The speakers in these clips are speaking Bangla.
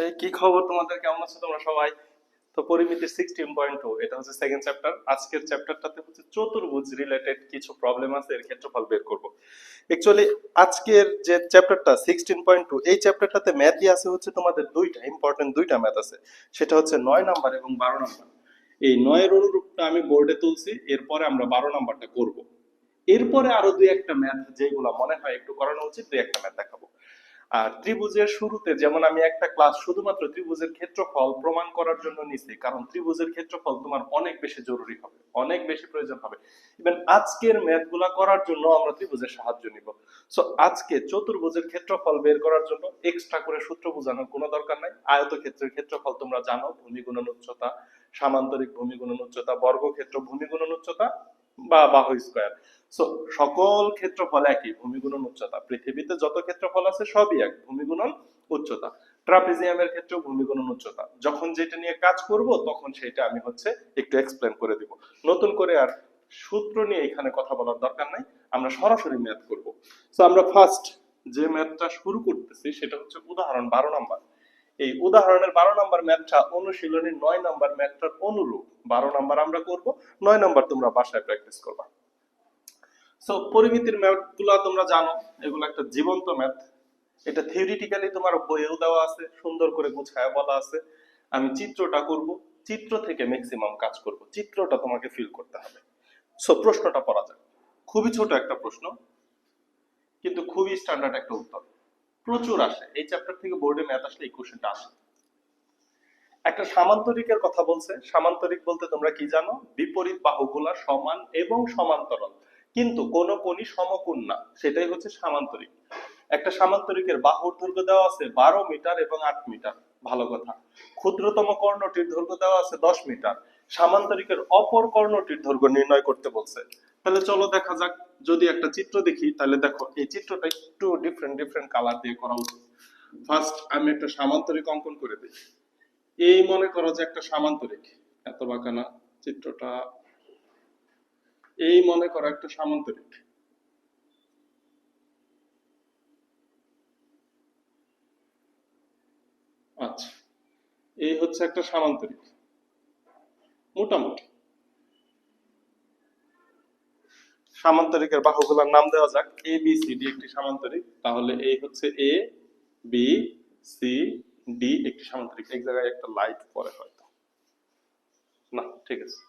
এই কি খবর তোমাদের, কেমন আছো তোমরা সবাই? তো পরিমিতির 16.2 এটা হচ্ছে সেকেন্ড চ্যাপ্টার। আজকের চ্যাপ্টারটাতে হচ্ছে চতুর্ভুজ রিলেটেড কিছু প্রবলেম আছে, এর ক্ষেত্রফল বের করব। অ্যাকচুয়ালি আজকের যে চ্যাপ্টারটা 16.2, এই চ্যাপ্টারটাতে ম্যাথই আছে হচ্ছে তোমাদের দুইটা ইম্পর্টেন্ট দুইটা ম্যাথ আছে। সেটা হচ্ছে 9 নাম্বার এবং 12 নাম্বার। এই 9-এর অনুরূপটা আমি বোর্ডে তুলছি, এরপরে আমরা 12 নাম্বারটা করব। এরপরে আরো দুই একটা ম্যাথ যেগুলো মনে হয় একটু করানো উচিত, দুই একটা ম্যাথ দেখাবো। আর ত্রিভুজের শুরুতে যেমন আমি একটা ক্লাস শুধুমাত্র ত্রিভুজের ক্ষেত্রফল প্রমাণ করার জন্য নিছি, কারণ ত্রিভুজের ক্ষেত্রফল তোমার অনেক বেশি জরুরি হবে, অনেক বেশি প্রয়োজন হবে। ইভেন আজকের ম্যাথ গুলা করার জন্য আমরা ত্রিভুজের সাহায্য নিব। সো আজকে চতুর্ভুজের ক্ষেত্রফল বের করার জন্য এক্সট্রা করে সূত্র বোঝানোর কোনো দরকার নাই। আয়তক্ষেত্রের ক্ষেত্রফল তোমরা জানো, ভূমি গুণন উচ্চতা, সামান্তরিক ভূমি গুণন উচ্চতা, বর্গক্ষেত্র ভূমি গুণন উচ্চতা বা বাহু স্কয়ার। সো সকল ক্ষেত্রফল একই, ভূমি গুণন উচ্চতা। পৃথিবীতে যত ক্ষেত্রফল আছে সবই এক, ভূমি গুণন উচ্চতা। ট্রাপিজিয়ামের ক্ষেত্রে ভূমি গুণন উচ্চতা। যখন যেটা নিয়ে কাজ করব তখন সেটা আমি হচ্ছে একটু এক্সপ্লেন করে দিব। নতুন করে আর সূত্র নিয়ে এখানে কথা বলার দরকার নাই, আমরা সরাসরি ম্যাথ করব। সো আমরা ফার্স্ট যে ম্যাথটা শুরু করতেছি সেটা হচ্ছে উদাহরণ 12 নাম্বার। এই উদাহরণের 12 নাম্বার ম্যাথটা অনুশীলনের 9 নাম্বার ম্যাথটার অনুরূপ। 12 নাম্বার আমরা করব, 9 নাম্বার তোমরা বাসায় প্র্যাকটিস করবা। সো পরিমিতির ম্যাথ গুলা তোমরা জানো, এগুলো একটা জীবন্ত ম্যাথ। এটা থিওরিটিক্যালি তোমার বইয়েও দেওয়া আছে, সুন্দর করে গুছায়া বলা আছে। আমি চিত্রটা করব, চিত্র থেকে ম্যাক্সিমাম কাজ করব, চিত্রটা তোমাকে ফিল করতে হবে। সো প্রশ্নটা পড়া যাক। খুবই ছোট একটা প্রশ্ন, কিন্তু খুবই স্ট্যান্ডার্ড একটা উত্তর। প্রচুর আসে এই চ্যাপ্টার থেকে, বোর্ডে ম্যাথ আসলে এই কোশ্চেনটা আসে। একটা সামান্তরিকের কথা বলছে। সামান্তরিক বলতে তোমরা কি জানো? বিপরীত বাহুগুলা সমান এবং সমান্তরাল, কিন্তু কোন কোণই সমকোণ না, সেটাই হচ্ছে সামান্তরিক। একটা সামান্তরিকের বাহুর দৈর্ঘ্য দেওয়া আছে 12 মিটার এবং 8 মিটার। ভালো কথা। ক্ষুদ্রতম কর্ণটির দৈর্ঘ্য দেওয়া আছে 10 মিটার। সামান্তরিকের অপর কর্ণটির দৈর্ঘ্য নির্ণয় করতে বলছে। তাহলে চলো দেখা যাক। যদি একটা চিত্র দেখি তাহলে দেখো এই চিত্রটা একটু ডিফারেন্ট ডিফারেন্ট কালার দিয়ে করা উচিত। ফার্স্ট আমি একটা সামান্তরিক অঙ্কন করে দিই। এই মনে করো যে একটা সামান্তরিক, এত বাঁকা না চিত্রটা। এই মনে করো একটা সামান্তরিক। আচ্ছা, এই হচ্ছে একটা সামান্তরিক মোটামুটি। সামান্তরিকের বাহুগুলোর নাম দেওয়া যাক এ বি সি ডি। একটি সামান্তরিক, তাহলে এই হচ্ছে এ বি সি ডি একটি সামান্তরিক। এক জায়গায় একটা লাইট পরে হয়তো না, ঠিক আছে।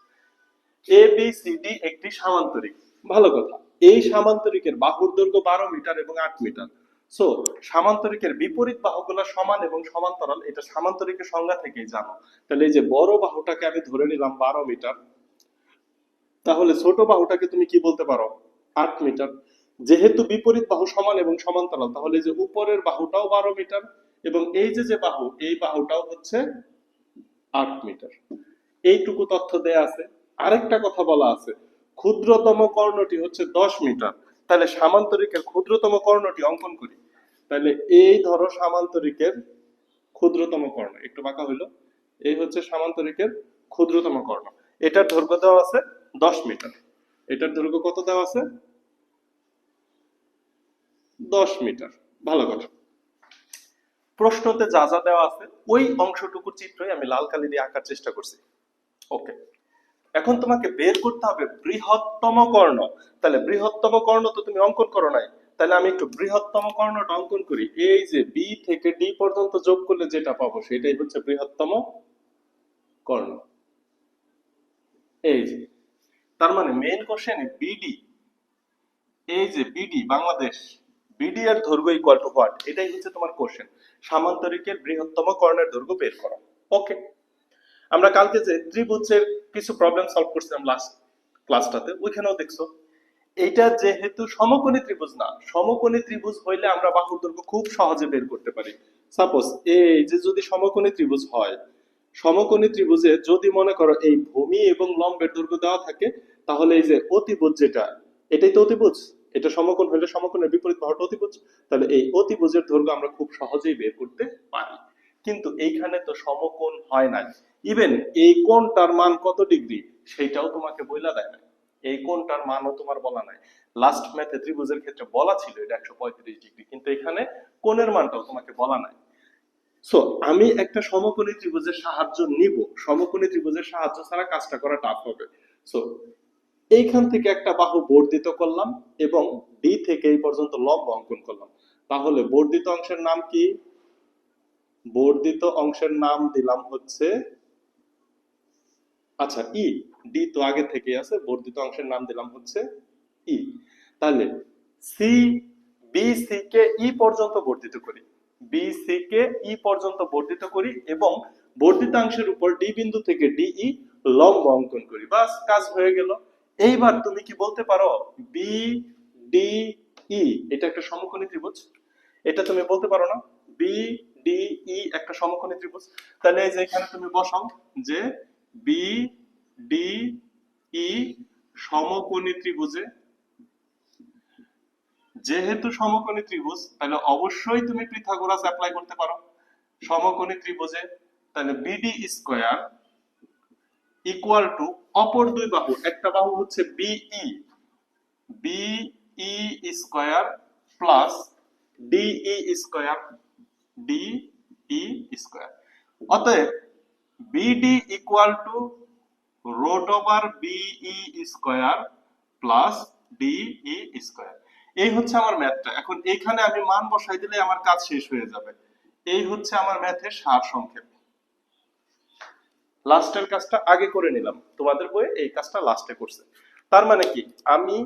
এ বি সি ডি একটি সামান্তরিক। ভালো কথা। এই সামান্তরিকের বাহুর দৈর্ঘ্য 12 মিটার এবং 8 মিটার। সো সামান্তরিকের বিপরীত বাহুগুলো সমান এবং সমান্তরাল, এটা সামান্তরিকের সংজ্ঞা থেকেই জানো। তাহলে এই যে বড় বাহুটাকে আমি ধরে নিলাম 12 মিটার, তাহলে ছোট বাহুটাকে তুমি কি বলতে পারো? 8 মিটার। যেহেতু বিপরীত বাহু সমান এবং সমান্তরাল, তাহলে যে উপরের বাহুটাও 12 মিটার এবং এই যে যে বাহু, এই বাহুটাও হচ্ছে 8 মিটার। এইটুকু তথ্য দেয়া আছে। আরেকটা কথা বলা আছে, ক্ষুদ্রতম কর্ণটি হচ্ছে 10 মিটার। তাহলে সামান্তরিকের ক্ষুদ্রতম কর্ণটি অঙ্কন করি। তাহলে এই ধরো সামান্তরিকের ক্ষুদ্রতম কর্ণ, একটু বাঁকা হইলো। এই হচ্ছে সামান্তরিকের ক্ষুদ্রতম কর্ণ। এটার দৈর্ঘ্য দেওয়া আছে 10 মিটার। এটার দৈর্ঘ্য কত দেওয়া আছে? 10 মিটার। ভালো কথা। প্রশ্নতে যা যা দেওয়া আছে ওই অংশটুকুর চিত্রই আমি লাল কালি দিয়ে আঁকার চেষ্টা করছি। ওকে, এখন তোমাকে বের করতে হবে বৃহত্তম কর্ণ। তাহলে বৃহত্তম কর্ণ তো তুমি অঙ্কন করো নাই, তাহলে আমি একটু বৃহত্তম কর্ণটা অঙ্কন করি। এই যে বি থেকে ডি পর্যন্ত যোগ করলে যেটা পাবো সেটাই হচ্ছে বৃহত্তম কর্ণ। এই যে, তার মানে মেইন কোশ্চেনে বিডি, এই যে বিডি বাংলাদেশ, বিডি এর দৈর্ঘ্য ইকুয়াল টু হোয়াট, এটাই হচ্ছে তোমার কোশ্চেন। সামান্তরিকের বৃহত্তম কর্ণের দৈর্ঘ্য বের করো। ওকে, আমরা কালকে যে ত্রিভুজের কিছু প্রবলেম সলভ করছিলাম লাস্ট ক্লাসটাতে, ওইখানেও দেখছো এইটা যেহেতু সমকোণী ত্রিভুজ না, সমকোণী ত্রিভুজ হইলে আমরা বাহুর দৈর্ঘ্য খুব সহজে বের করতে পারি। সাপোজ এই যে যদি সমকোণী ত্রিভুজ হয়, সমকোণী ত্রিভুজে যদি মনে করো এই ভূমি এবং লম্বের দৈর্ঘ্য দেওয়া থাকে, তাহলে এই যে অতিভুজ যেটা, এটাই তো অতিভুজ। এটা সমকোণ হলে সমকোণের বিপরীত বাহুটা অতিভুজ। তাহলে এই অতিভুজের দৈর্ঘ্য আমরা খুব সহজেই বের করতে পারি। কিন্তু এইখানে তো সমকোণ হয় নাই। ইভেন এই কোণটার মান কত ডিগ্রি সেটাও তোমাকে বইলা দেয় না। এই কোণটার মানও তোমার বলা নাই। লাস্ট ম্যাথে ত্রিভুজের ক্ষেত্রে বলা ছিল এটা 135 ডিগ্রি, কিন্তু এখানে কোণের মানটাও তোমাকে বলা নাই। সো আমি একটা সমকোণী ত্রিভুজের সাহায্য নিব, সমকোণী ত্রিভুজের সাহায্য ছাড়া কাজটা করা টাফ হবে। সো এইখান থেকে একটা বাহু বর্ধিত করলাম এবং ডি থেকে এই পর্যন্ত লম্ব অঙ্কন করলাম। তাহলে বর্ধিত অংশের নাম কি? বর্ধিত অংশের নাম দিলাম হচ্ছে, আচ্ছা ই, ডি তো আগে থেকে আছে, বর্ধিত অংশের নাম দিলাম হচ্ছে ই। তাহলে সি, বি সি কে ই পর্যন্ত বর্ধিত করি, বি সি কে ই পর্যন্ত বর্ধিত করি এবং বর্ধিতাংশের উপর ডি বিন্দু থেকে ডিই লম্ব অঙ্কন করি, বাস কাজ হয়ে গেল। এইবার তুমি কি বলতে পারো বি ডি ই এটা একটা সমকোণী ত্রিভুজ? এটা তুমি বলতে পারো না? বি ডি ই একটা সমকোণী ত্রিভুজ। তাহলে এই যে এখানে তুমি বসাও যে বি ডি ই সমকোণী ত্রিভুজে, যেহেতু সমকোণী ত্রিভুজ তাহলে অবশ্যই তুমি পিথাগোরাস অ্যাপ্লাই করতে পারো সমকোণী ত্রিভুজে। তাহলে বিডি স্কয়ার ইকুয়াল টু অপর দুই বাহু, একটা বাহু হচ্ছে BE, BE square plus DE square, DE square. অতএব BD equal to root over BE square plus DE square. এই হচ্ছে আমার ম্যাথটা। এখন এখানে আমি মান বসাই দিলে আমার কাজ শেষ হয়ে যাবে। এই হচ্ছে আমার ম্যাথের সার সংক্ষেপ। লাস্টের কাজটা আগে করে নিলাম, তোমাদের বইয়ে এই কাজটা লাস্টে করছে। তার মানে কি, আমি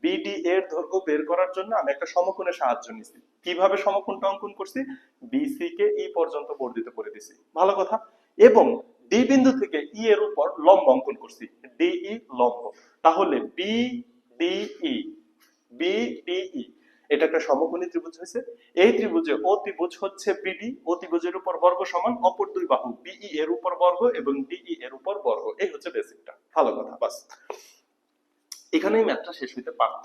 বিডি এর দৈর্ঘ্য বের করার জন্য আমি একটা সমকোণের সাহায্য নিছি। কিভাবে সমকোণটা অঙ্কন করছি? বিসি কে ই পর্যন্ত বর্ধিত করে দিছি, ভালো কথা। এবং ডি বিন্দু থেকে ই এর উপর লম্ব অঙ্কন করছি, ডিই লম্ব। তাহলে বি ডিই, বি ডিই এটা একটা সমকোণী ত্রিভুজ হয়েছে। এই ত্রিভুজে অতিভুজ হচ্ছে বিডি, অতিভুজের উপর বর্গ সমান অপর দুই বাহু বিই এর উপর বর্গ এবং ডিই এর উপর বর্গ। এই হচ্ছে বেসিকটা, ভালো কথা। বাস এখানেই ম্যাথটা শেষ হইতে পারত।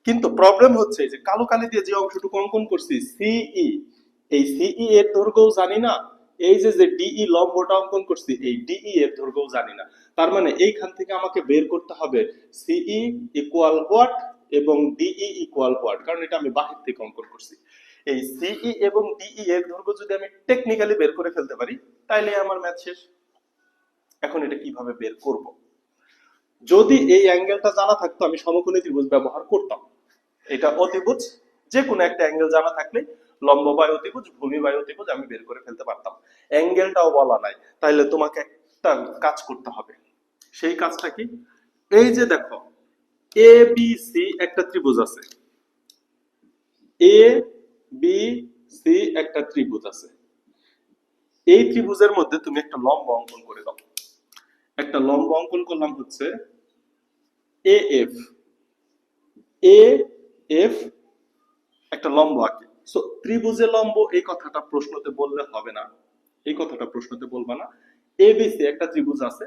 কিন্তু প্রবলেম হচ্ছে যে কালো কালি দিয়ে যে অংশটুকু অঙ্কন করছি সিই, এই সিই এর দৈর্ঘ্যও জানি না, এই যে যে ডিই লম্বটা অঙ্কন করছি এই ডিই এর দৈর্ঘ্যও জানি না। তার মানে এইখান থেকে আমাকে বের করতে হবে সিই ইকুয়াল হোয়াট এবং ডিই ইকুয়াল হোয়াট, কারণ এটা আমি বাহির থেকে অঙ্কন করছি। এই সিই এবং ডিই এর দৈর্ঘ্য যদি আমি টেকনিক্যালি বের করে ফেলতে পারি তাইলে আমার ম্যাথ শেষ। এখন এটা কিভাবে বের করব? যদি এই অ্যাঙ্গেলটা জানা থাকতো আমি সমকোণী ত্রিভুজ ব্যবহার করতাম। এটা অতিভুজ, যে কোনো একটা অ্যাঙ্গেল জানা থাকলে লম্ব বাই অতিভুজ, ভূমি বাই অতিভুজ আমি বের করে ফেলতে পারতাম। অ্যাঙ্গেলটাও বলা নাই, তাইলে তোমাকে একটা কাজ করতে হবে। সেই কাজটা কি? এই যে দেখো এ বি সি একটা ত্রিভুজ আছে, এ বি সি একটা ত্রিভুজ আছে। এই ত্রিভুজের মধ্যে তুমি একটা লম্ব অঙ্কন করে দাও। একটা লম্ব অঙ্কন করলাম হচ্ছে এ এফ, এ এফ একটা লম্ব আঁকি। সো ত্রিভুজে লম্ব এই কথাটা প্রশ্নতে বললে হবে না, এই কথাটা প্রশ্নতে বলবা না। এবিসি একটা ত্রিভুজ আছে,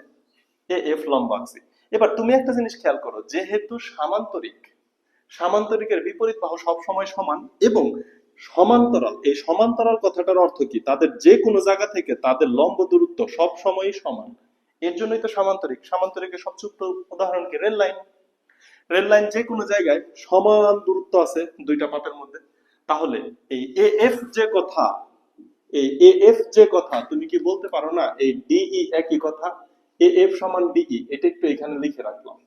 এ এফ লম্ব আঁকছি। এবার তুমি একটা জিনিস খেয়াল করো, যেহেতু সামান্তরিক, সামান্তরিকের বিপরীত বাহু সব সময় সমান এবং সমান্তরাল, এই সমান্তরাল কথাটার অর্থ কি? তাদের যে কোনো জায়গা থেকে তাদের লম্ব দূরত্ব সব সময়ই সমান। এর জন্যই তো সামান্তরিক। সামান্তরিকের সবচেয়ে উদাহরণ কি? Rail line. রেল লাইন যে কোনো জায়গায় সমান দূরত্ব আছে দুইটা পাতের মধ্যে। তাহলে এই এ এফ যে কথা, এই এ এফ যে কথা, তুমি কি বলতে পারো না এই ডিই একই কথা? এ এফ সমান ডিই, এটা একটু এখানে লিখে রাখলাম,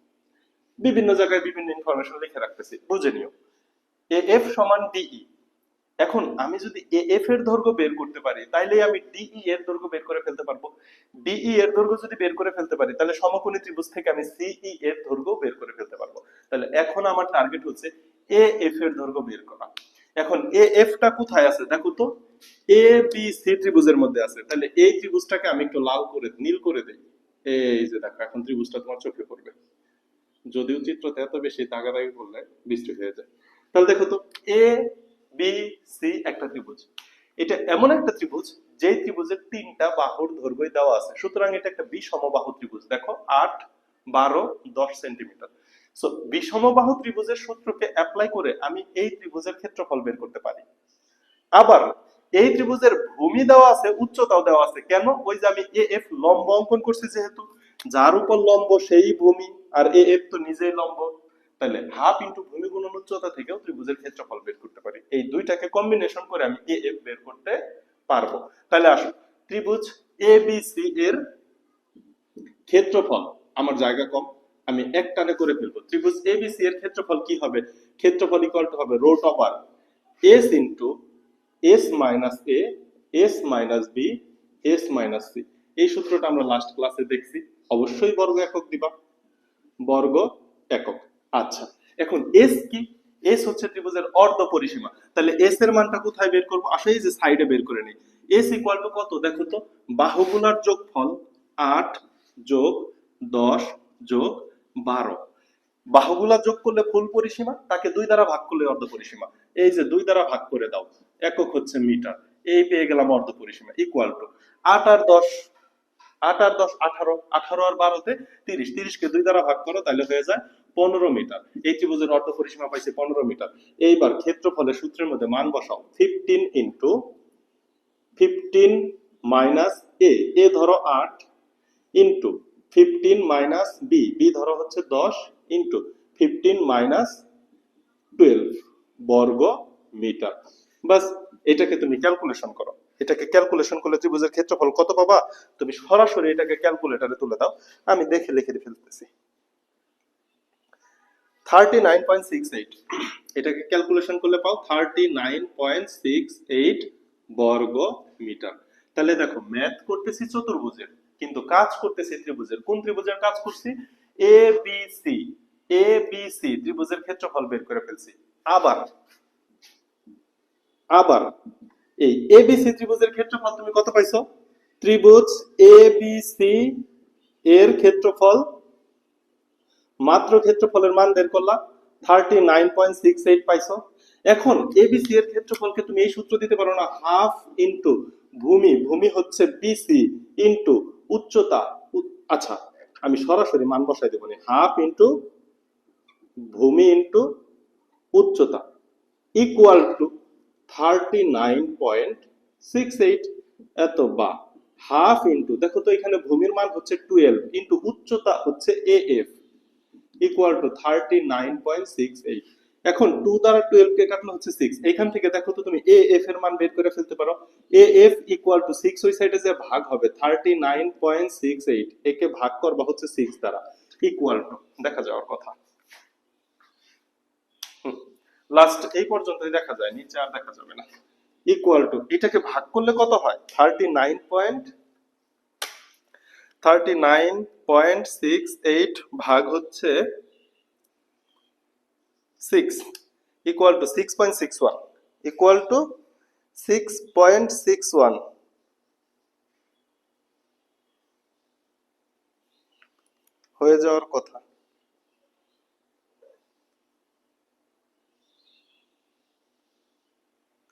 বিভিন্ন জায়গায় বিভিন্ন ইনফরমেশন লিখে রাখতেছি, বুঝে নিও। এ এফ সমান ডিই। এখন আমি যদি এ এফ এর দৈর্ঘ্য বের করতে পারি তাইলে আমি ডিই এর দৈর্ঘ্য বের করে ফেলতে পারবো। ডিই এর দৈর্ঘ্য যদি বের করে ফেলতে পারি তাহলে সমকোণী ত্রিভুজ থেকে আমি সিই এর দৈর্ঘ্য বের করে ফেলতে পারবো। তাহলে এখন আমার টার্গেট হচ্ছে এ এফ এর দৈর্ঘ্য বের করা। এখন এ এফ টা কোথায় আছে দেখো তো, এ বি সি ত্রিভুজের মধ্যে আছে। তাহলে এই ত্রিভুজটাকে আমি একটু লাল করে নীল করে দেই। এই যে দেখো এখন ত্রিভুজটা তোমার চোখে পড়বে, যদিও চিত্রতে এত বেশি দাগাদাগি করলে বৃষ্টি হয়ে যায়। তাহলে দেখো তো এ বি সি একটা ত্রিভুজ। এটা এমন একটা ত্রিভুজ যে ত্রিভুজের তিনটা বাহুর দৈর্ঘ্য দেওয়া আছে, সুতরাং এটা একটা বিষমবাহু ত্রিভুজ। দেখো 8, 12, 10 সেন্টিমিটার। সো বিষমবাহু ত্রিভুজের সূত্রকে অ্যাপ্লাই করে আমি এই ত্রিভুজের ক্ষেত্রফল বের করতে পারি। আবার এই ত্রিভুজের ভূমি দেওয়া আছে, উচ্চতাও দেওয়া আছে। কেন? ওই যে আমি এ এফ লম্ব অঙ্কন করছি, যেহেতু যার উপর লম্ব সেই ভূমি, আর এ এফ তো নিজেই লম্ব। তাহলে হাফ ইন্টু ভূমি গুণন উচ্চতা থেকেও ত্রিভুজের ক্ষেত্রফল বের করতে পারি। এই দুইটাকে কম্বিনেশন করে আমি এ এফ বের করতে পারবো। তাহলে আসো, ত্রিভুজ এবিসি এর ক্ষেত্রফল, আমার জায়গা কম, আমি এক টানে করে ফেলবো। ত্রিভুজ এবিসি এর ক্ষেত্রফল কি হবে? ক্ষেত্রফল ইকুয়াল টু হবে root over S into S minus A, S minus B, S minus C. এই সূত্রটা আমরা লাস্ট ক্লাসে দেখছি। অবশ্যই বর্গ একক দিবা, বর্গ একক। আচ্ছা, এখন এস কি? এস হচ্ছে ত্রিভুজের অর্ধ পরিসীমা। তাহলে এস এর মানটা কোথায় বের করবো? আসলে এই যে সাইডে বের করে নিই। এস ইকুয়াল টু কত দেখো তো? বাহুগুলোর যোগফল 8 যোগ 10 যোগ 12। বাহুগুলা যোগ করলে ফুল পরিসীমা, তাকে 2 দ্বারা ভাগ করলে অর্ধ পরিসীমা। এই যে 2 দ্বারা ভাগ করে দাও, একক হচ্ছে মিটার। এই পেয়ে গেলাম অর্ধ পরিসীমা ইকুয়াল টু 8 আর 10, 8 আর 10 18, 18 আর 12 তে 30, 30 কে 2 দ্বারা ভাগ করো তাহলে হয়ে যায় 15 মিটার। এই ত্রিভুজের অর্ধ পরিসীমা পাইছে 15 মিটার। এইবার ক্ষেত্রফলের সূত্রের মধ্যে মান বসাও। 15 ইনটু 15 মাইনাস এ, এ ধরো 8 ইনটু 15 মাইনাস বি, বি ধরো হচ্ছে 10 ইনটু 15 মাইনাস 12 বর্গ মিটার। বাস, এটাকে তুমি ক্যালকুলেশন করো। এটাকে ক্যালকুলেশন করলে ত্রিভুজের ক্ষেত্রফল কত পাবা? তুমি সরাসরি এটাকে ক্যালকুলেটরে তুলে দাও, আমি দেখে লিখে ফেলতেছি। 39.68, এটাকে ক্যালকুলেশন করলে পাও 39.68 বর্গ মিটার। তাহলে দেখো, ম্যাথ করতেছি চতুর্ভুজের, কিন্তু কাজ করতেছি ত্রিভুজের। কোন ত্রিভুজের কাজ করছি? এ বি সি। এ বি সি ত্রিভুজের ক্ষেত্রফল বের করে ফেলছি। আবার আবার এই এবিসি ত্রিভুজের ক্ষেত্রফল তুমি কত পাইছো? ত্রিভুজ এবিসি এর ক্ষেত্রফল, মাত্র ক্ষেত্রফলের মান বের করলাম 39.68 পাইছো। এখন এবিসি এর ক্ষেত্রফলকে তুমি এই সূত্র দিতে পারো না, হাফ ইনটু ভূমি, ভূমি হচ্ছে বিসি ইনটু উচ্চতা। আচ্ছা, আমি সরাসরি মান বসাই দেব, হাফ ইনটু ভূমি ইনটু উচ্চতা ইকুয়াল টু 39.68। এত বা হাফ ইনটু, দেখো তো এখানে ভূমির মান হচ্ছে 12 ইনটু উচ্চতা হচ্ছে এএফ ইকুয়াল টু 39.68। এখন 2 দ্বারা 12 কে কাটলে হচ্ছে 6। এখান থেকে দেখো তো তুমি এএফ এর মান বের করে ফেলতে পারো। এএফ ইকুয়াল টু 6, ওই সাইডে যে ভাগ হবে 39.68, একে ভাগ করবা হচ্ছে 6 দ্বারা ইকুয়াল টু, দেখা যাওয়ার কথা। লাস্ট এই পর্যন্তই দেখা যায়, নিচে আর দেখা যাবে না। ইকুয়াল টু, এটাকে ভাগ করলে কত হয়? 39.68 ভাগ হচ্ছে 6 ইকুয়াল টু 6.61, ইকুয়াল টু 6.61 হয়ে যাওয়ার কথা।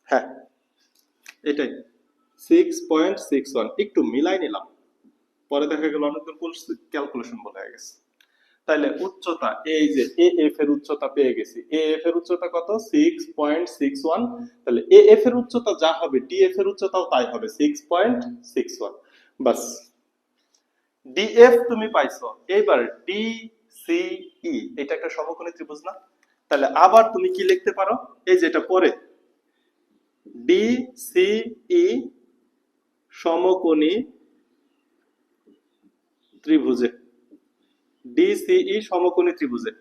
হ্যাঁ, এটাই 6.61। একটু মিলাই নিলাম, পরে দেখা গেল অনেকদিন ক্যালকুলেশন বলে গেছে। তাহলে উচ্চতা, এই যে এএফ এর উচ্চতা পেয়ে গেছি। এএফ এর উচ্চতা কত? 6.61। তাহলে এএফ এর উচ্চতা যা হবে, ডিএফ এর উচ্চতাও তাই হবে, 6.61। বাস, ডিএফ তুমি পাইছো। এবার ডিসিই, এটা একটা সমকোণী ত্রিভুজ না? তাহলে আবার তুমি কি লিখতে পারো? এই যে এটা পরে, ডিসিই সমকোণী ত্রিভুজে, ডিসিই সমকোণী ত্রিভুজে।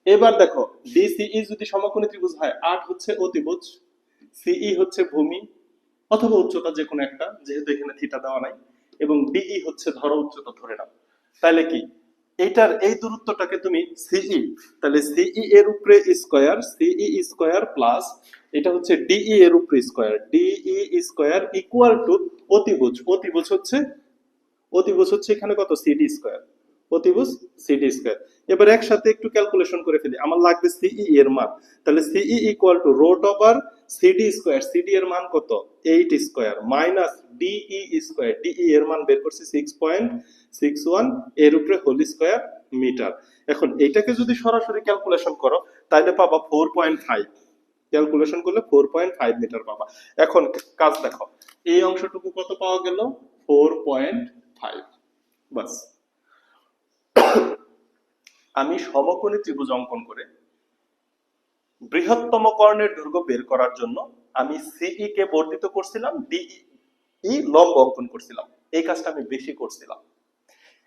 এবার দেখো, ডিসিই যদি সমকোণী ত্রিভুজ হয়, 8 হচ্ছে অতিভুজ, সিই হচ্ছে ভূমি অথবা উচ্চতা, যে কোনো একটা, যেহেতু এখানে থিটা দেওয়া নাই, এবং ডিই হচ্ছে ধরো উচ্চতা ধরে নাও। তাহলে কি এটার এই দূরত্বটাকে তুমি সিই, তাহলে সিই এর উপরে স্কয়ার, সিই স্কয়ার প্লাস এটা হচ্ছে ডিই এর উপরে square, DE square equal to অতিভুজ, অতিভুজ হচ্ছে এখানে কত? সিডি স্কয়ার, অতিভুজ সিডি স্কয়ার। এবার একসাথে একটু ক্যালকুলেশন করে ফেলি, আমার লাগবে সিই এর মান। তাহলে CE equal to root over CD square, CD এর মান কত? 8 square minus DE square, DE এর মান বের করছি 6.61 এর উপরে হোল স্কয়ার মিটার। এখন এইটাকে যদি সরাসরি ক্যালকুলেশন করো তাহলে পাবা 4.5, ক্যালকুলেশন করলে 4.5 মিটার পাবা। এখন কাজ দেখো, এই অংশটুকু কত পাওয়া গেল? 4.5। বাস, আমি সমকোণী ত্রিভুজ অঙ্কন করে বৃহত্তম কর্ণের দৈর্ঘ্য বের করার জন্য আমি সিই কে বর্ধিত করছিলাম ডিই লম্ব অঙ্কন করছিলাম, এই কাজটা আমি বেশি করছিলাম।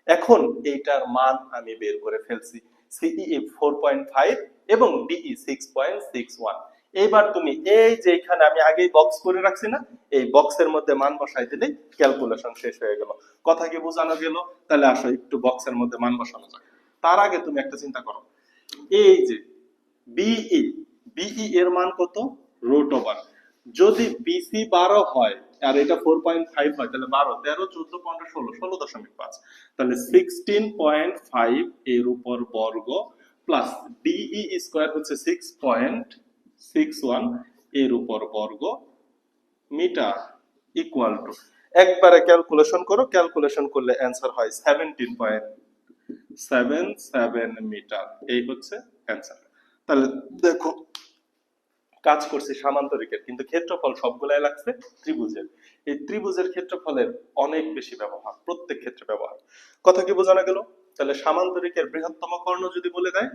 এখন এইটার মান আমি বের করে ফেলছি, সিই 4.5 এবং ডিই 6.61। এইবার তুমি এই যে এখানে আমি আগেই বক্স করে রাখছি না, এই বক্সের মধ্যে মান বসাই দিলেই ক্যালকুলেশন শেষ হয়ে গেল। কথা কি বোঝানো গেল? তাহলে আসো একটু বক্সের মধ্যে মান বসানো যাক। তার আগে তুমি একটা চিন্তা করো, এই যে বিই, বিই এর মান কত? রুট ওভার, যদি বিসি 12 হয় আর এটা 4.5 হয়, তাহলে 12, 13, 14, 15, 16, 16.5, তাহলে 16.5 এর উপর বর্গ প্লাস ডিই স্কয়ার হচ্ছে 6.61 এর উপর বর্গ মিটার ইকুয়াল টু, একবারে ক্যালকুলেশন করো, ক্যালকুলেশন করলে অ্যান্সার হয় 17.77 মিটার। এই হচ্ছে অ্যান্সার। তাহলে দেখো, কাজ করছি সামান্তরিকের, কিন্তু ক্ষেত্রফল সবগুলাই লাগছে ত্রিভুজের। এই ত্রিভুজের ক্ষেত্রফলের অনেক বেশি ব্যবহার, প্রত্যেক ক্ষেত্রে ব্যবহার। কথা কি বোঝানো গেল? তাহলে সামান্তরিকের বৃহত্তম কর্ণ যদি বলে দেয়,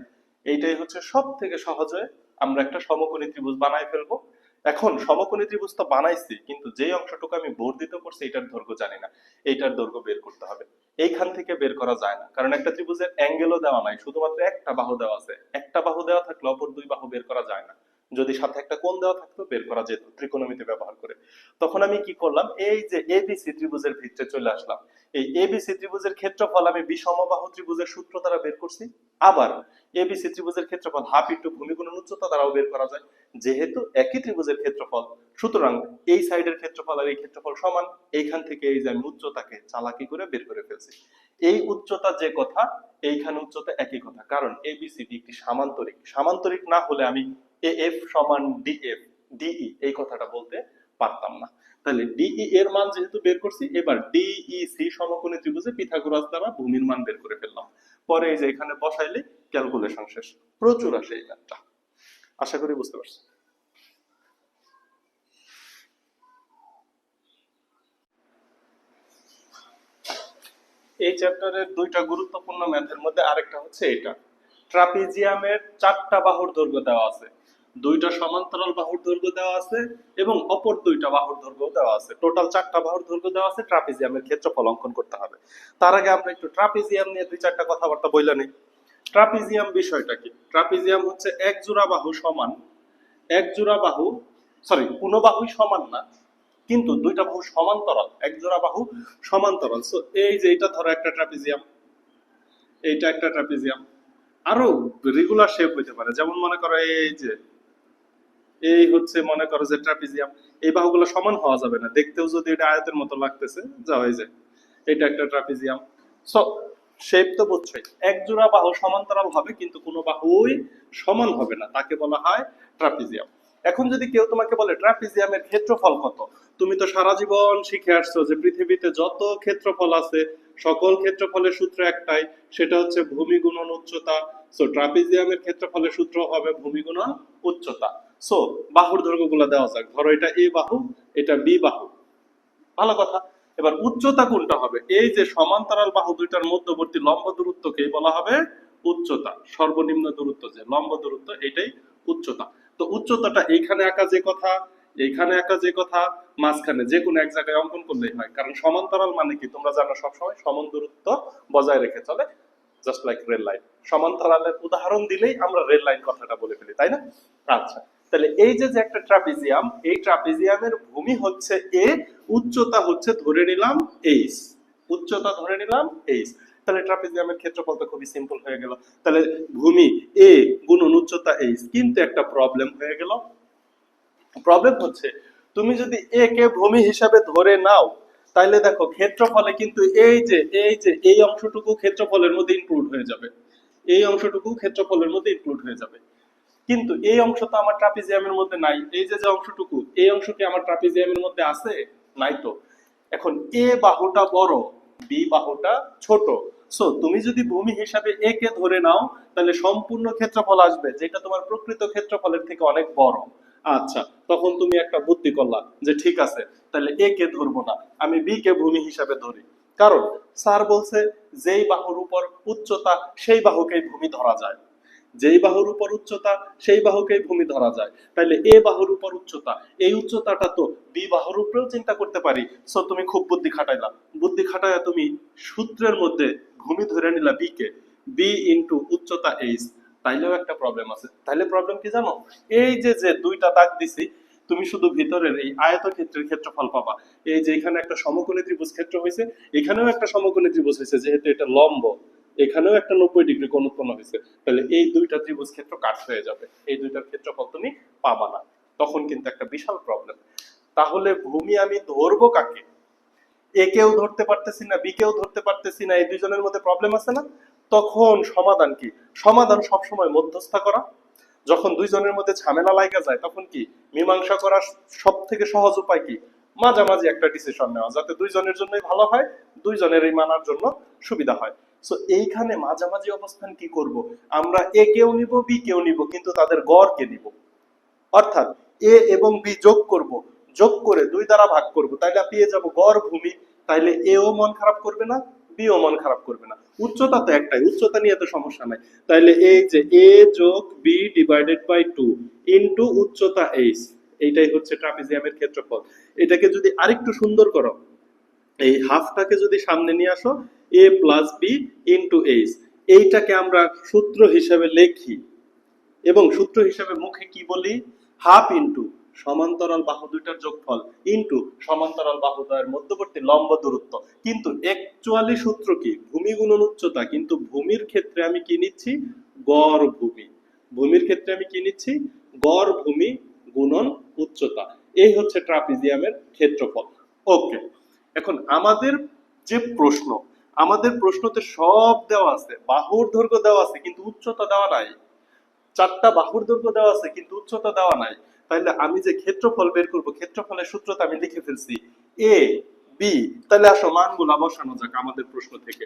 এইটাই হচ্ছে সব থেকে সহজে আমরা একটা সমকোণী ত্রিভুজ বানাই ফেলবো। এখন সমকোণী ত্রিভুজ তো বানাইছি, কিন্তু যে অংশটুকু আমি বর্ধিত করছি এটার দৈর্ঘ্য জানি না, এইটার দৈর্ঘ্য বের করতে হবে। এইখান থেকে বের করা যায় না, কারণ একটা ত্রিভুজের অ্যাঙ্গেলও দেওয়া নাই, শুধুমাত্র একটা বাহু দেওয়া আছে। একটা বাহু দেওয়া থাকলে অপর দুই বাহু বের করা যায় না। যদি সাথে একটা কোণ দেওয়া থাকতো বের করা যেত ত্রিকোণমিতি ব্যবহার করে। তখন আমি কি করলাম, এই যে এবিসি ত্রিভুজের ভিতরে চলে আসলাম। এই এবিসি ত্রিভুজের ক্ষেত্রফল আমি বিষমবাহু ত্রিভুজের সূত্র দ্বারা বের করছি। আবার এবিসি ত্রিভুজের ক্ষেত্রফল হাফ ইন্টু ভূমি গুণন উচ্চতা দ্বারাও বের করা যায়। যেহেতু একই ত্রিভুজের ক্ষেত্রফল, সুতরাং এই সাইডের ক্ষেত্রফল আর এই ক্ষেত্রফল সমান। এইখান থেকে এই যে আমি উচ্চতাকে চালাকি করে বের করে ফেলছি। এই উচ্চতা যে কথা, এইখানে উচ্চতা একই কথা, কারণ এবিসিডি একটি সামান্তরিক। সামান্তরিক না হলে আমি এএফ সমান ডিএফ ডিই এই কথাটা বলতে পারতাম না। তাহলে ডিই এর মান যেহেতু বের করছি, এবার ডিইসি সমকোণী ত্রিভুজে পিথাগোরাস দ্বারা ভূমির মান বের করে ফেললাম। পরে এই যে এখানে বসাইলে ক্যালকুলেশন শেষ। প্রচুর আসে এই ম্যাথটা, আশা করি বুঝতে পারছি। এই চ্যাপ্টারের দুইটা গুরুত্বপূর্ণ ম্যাথের মধ্যে আরেকটা হচ্ছে এটা। ট্রাপিজিয়ামের 4টা বাহুর দৈর্ঘ্য দেওয়া আছে, 2টা সমান্তরাল বাহুর দৈর্ঘ্য দেওয়া আছে এবং অপর 2টা বাহুর দৈর্ঘ্য দেওয়া আছে। টোটাল 4টা বাহুর দৈর্ঘ্য দেওয়া আছে, ট্রাপিজিয়ামের ক্ষেত্রফল অঙ্কন করতে হবে। তার আগে আমরা একটু ট্রাপিজিয়াম নিয়ে 2-4টা কথাবার্তা বইলা নিই। ট্রাপিজিয়াম বিষয়টা কি? ট্রাপিজিয়াম হচ্ছে এক জোড়া বাহু সমান, এক জোড়া বাহু, সরি, কোনো বাহুই সমান না, কিন্তু 2টা বাহু সমান্তরাল, এক জোড়া বাহু সমান্তরাল। সো এই যে এটা ধরো একটা ট্রাপিজিয়াম, এইটা একটা ট্রাপিজিয়াম। আরো রেগুলার শেপ হইতে পারে, যেমন মনে করো এই যে এই হচ্ছে মনে করো যে ট্রাপিজিয়াম। এই বাহুগুলো সমান হওয়া যাবে না, দেখতেও যদি এটা আয়তের মতো লাগতেছে, যা হয়ে যায় এটা একটা ট্রাপিজিয়াম। সো শেপ তো বুঝছোই, এক জোড়া বাহু সমান্তরাল হবে কিন্তু কোনো বাহুই সমান হবে না, তাকে বলা হয় ট্রাপিজিয়াম। এখন যদি কেউ তোমাকে বলে ট্রাপিজিয়ামের ক্ষেত্রফল কত, তুমি তো সারা জীবন শিখে আসছো যে পৃথিবীতে যত ক্ষেত্রফল আছে সকল ক্ষেত্রফলের সূত্র একটাই, সেটা হচ্ছে ভূমি গুণন উচ্চতা। সো ট্রাপিজিয়ামের ক্ষেত্রফলের সূত্র হবে ভূমি গুণন উচ্চতা। সো বাহুর দৈর্ঘ্যগুলো দেওয়া যাক, ধরো এটা এ বাহু, এটা বি বাহু, ভালো কথা। এবার উচ্চতা কোনটা হবে? এই যে সমান্তরাল বাহু দুইটার মধ্যবর্তী লম্ব দূরত্বকেই বলা হবে উচ্চতা। সর্বনিম্ন দূরত্ব যে লম্ব দূরত্ব, এটাই উচ্চতা। তো উচ্চতাটা এইখানে আঁকা যে কথা, এইখানে আঁকা যে কথা, মাঝখানে যে কোনো এক জায়গায় অঙ্কন করলেই হয়, কারণ সমান্তরাল মানে কি তোমরা জানো, সবসময় সমান দূরত্ব বজায় রেখে চলে, জাস্ট লাইক রেল লাইন। সমান্তরালের উদাহরণ দিলেই আমরা রেল লাইন কথাটা বলে ফেলি, তাই না? আচ্ছা, তাহলে এই যে একটা ট্রাপিজিয়াম, এই ট্রাপিজিয়ামের ভূমি হচ্ছে এ, উচ্চতা হচ্ছে ধরে নিলাম এইচ, উচ্চতা ধরে নিলাম এইচ। তাহলে ট্রাপিজিয়ামের ক্ষেত্রফল তো খুবই সিম্পল হয়ে গেল। তাহলে ভূমি এ গুণন উচ্চতা এইচ। কিন্তু একটা প্রবলেম হয়ে গেল। প্রবলেম হচ্ছে তুমি যদি এ কে ভূমি হিসাবে ধরে নাও, তাইলে দেখো ক্ষেত্রফলে কিন্তু এই অংশটুকু ক্ষেত্রফলের মধ্যে ইনক্লুড হয়ে যাবে, এই অংশটুকু ক্ষেত্রফলের মধ্যে ইনক্লুড হয়ে যাবে। কিন্তু এই অংশ তো আমার ট্রাপিজিয়ামের মধ্যে নাই। এই যে অংশটুকু, এই অংশ কি আমার ট্রাপিজিয়ামের মধ্যে আছে? নাই তো। এখন এ বাহুটা বড়, বি বাহুটা ছোট। সো তুমি যদি ভূমি হিসাবে এ কে ধরে নাও, তাহলে সম্পূর্ণ ক্ষেত্রফল আসবে যেটা তোমার প্রকৃত ক্ষেত্রফলের থেকে অনেক বড়। আচ্ছা, তখন তুমি একটা বুদ্ধি করলা যে ঠিক আছে, তাহলে এ কে ধরবো না, আমি বি কে ভূমি হিসাবে ধরি। কারণ স্যার বলছে যেই বাহুর উপর উচ্চতা সেই বাহুকেই ভূমি ধরা যায়। যেই বাহুর উপর উচ্চতা সেই বাহুকেই ভূমি ধরা যায়। তাইলে এ বাহুর উপর উচ্চতা, এই উচ্চতাটা তো বি বাহুর উপরেও চিন্তা করতে পারি। সো তুমি খুব বুদ্ধি খাটাইলা, বুদ্ধি খাটাইয়া তুমি সূত্রের মধ্যে ভূমি ধরে নিলা বি কে, বি ইন্টু উচ্চতা এইচ। তাইলেও একটা প্রবলেম আছে। তাইলে প্রবলেম কি জানো? এই যে যে দুইটা দাগ দিছি, তুমি শুধু ভিতরের এই আয়তক্ষেত্রের ক্ষেত্রফল পাবা। এই যে এখানে একটা সমকোণী ত্রিভুজ ক্ষেত্র হয়েছে, এখানেও একটা সমকোণী ত্রিভুজ হয়েছে, যেহেতু এটা লম্ব, এখানেও একটা 90 ডিগ্রি কোণ উৎপন্ন হয়েছে। তাহলে এই দুইটা ত্রিভুজ ক্ষেত্র কাট হয়ে যাবে, এই দুইটার ক্ষেত্রফল তুমি পাবা না। তখন কিন্তু একটা বিশাল প্রবলেম। তাহলে ভূমি আমি ধরবো কাকে? এ কেও ধরতে পারতেছি না, বি কেও ধরতে পারতেছি না, এই দুইজনের মধ্যে প্রবলেম আছে না? তখন সমাধান কি? সমাধান সবসময় মধ্যস্থতা করা। যখন দুইজনের মধ্যে ঝামেলা লাগা যায় তখন কি মীমাংসা করার সব থেকে সহজ উপায় কি? মাঝামাঝি একটা ডিসিশন নেওয়া, যাতে দুইজনের জন্যই ভালো হয়, দুইজনেরই মানার জন্য সুবিধা হয়। সো এইখানে মাঝামাঝি অবস্থান কি করব? আমরা এ কেও নিব, বি কেও নিব, কিন্তু তাদের গড় কে নিব। অর্থাৎ এ এবং বি যোগ করব, যোগ করে 2 দ্বারা ভাগ করব, তাইলে পেয়ে যাব গড় ভূমি। তাইলে এও মন খারাপ করবে না, বিও মন খারাপ করবে না। উচ্চতা তো একটাই, উচ্চতা নিয়ে তো সমস্যা নাই। তাইলে এই যে এ যোগ বি ডিভাইডেড বাই 2 ইনটু উচ্চতা এইচ, এইটাই হচ্ছে ট্রাপিজিয়ামের ক্ষেত্রফল। এটাকে যদি আরেকটু সুন্দর করো, এই হাফটাকে যদি সামনে নিয়ে আসো, এ প্লাস বি ইনটু এইচ, এইটাকে আমরা সূত্র হিসেবে লিখি এবং সূত্র হিসেবে মুখে কি বলি? হাফ ইনটু সমান্তরাল বাহু দুইটার যোগফল ইনটু সমান্তরাল বাহুদ্বয়ের মধ্যবর্তী লম্ব দূরত্ব। কিন্তু অ্যাকচুয়ালি সূত্র কি? ভূমি গুণন উচ্চতা, কিন্তু ভূমির ক্ষেত্রে আমি কি নিচ্ছি? গড় ভূমি। ভূমির ক্ষেত্রে আমি কি নিচ্ছি? গড় ভূমি গুণন উচ্চতা। এই হচ্ছে ট্রাপিজিয়ামের ক্ষেত্রফল। ওকে, এখন আমাদের যে প্রশ্ন, আমাদের প্রশ্নতে সব দেওয়া আছে, বাহুর দৈর্ঘ্য দেওয়া আছে কিন্তু উচ্চতা দেওয়া নাই। 4টা বাহুর দৈর্ঘ্য দেওয়া আছে কিন্তু উচ্চতা দেওয়া নাই। তাহলে আমি যে ক্ষেত্রফল বের করব, ক্ষেত্রফলের সূত্রটা আমি লিখে ফেলছি এ বি। তাহলে আসো মানগুলা বসানো যাক আমাদের প্রশ্ন থেকে।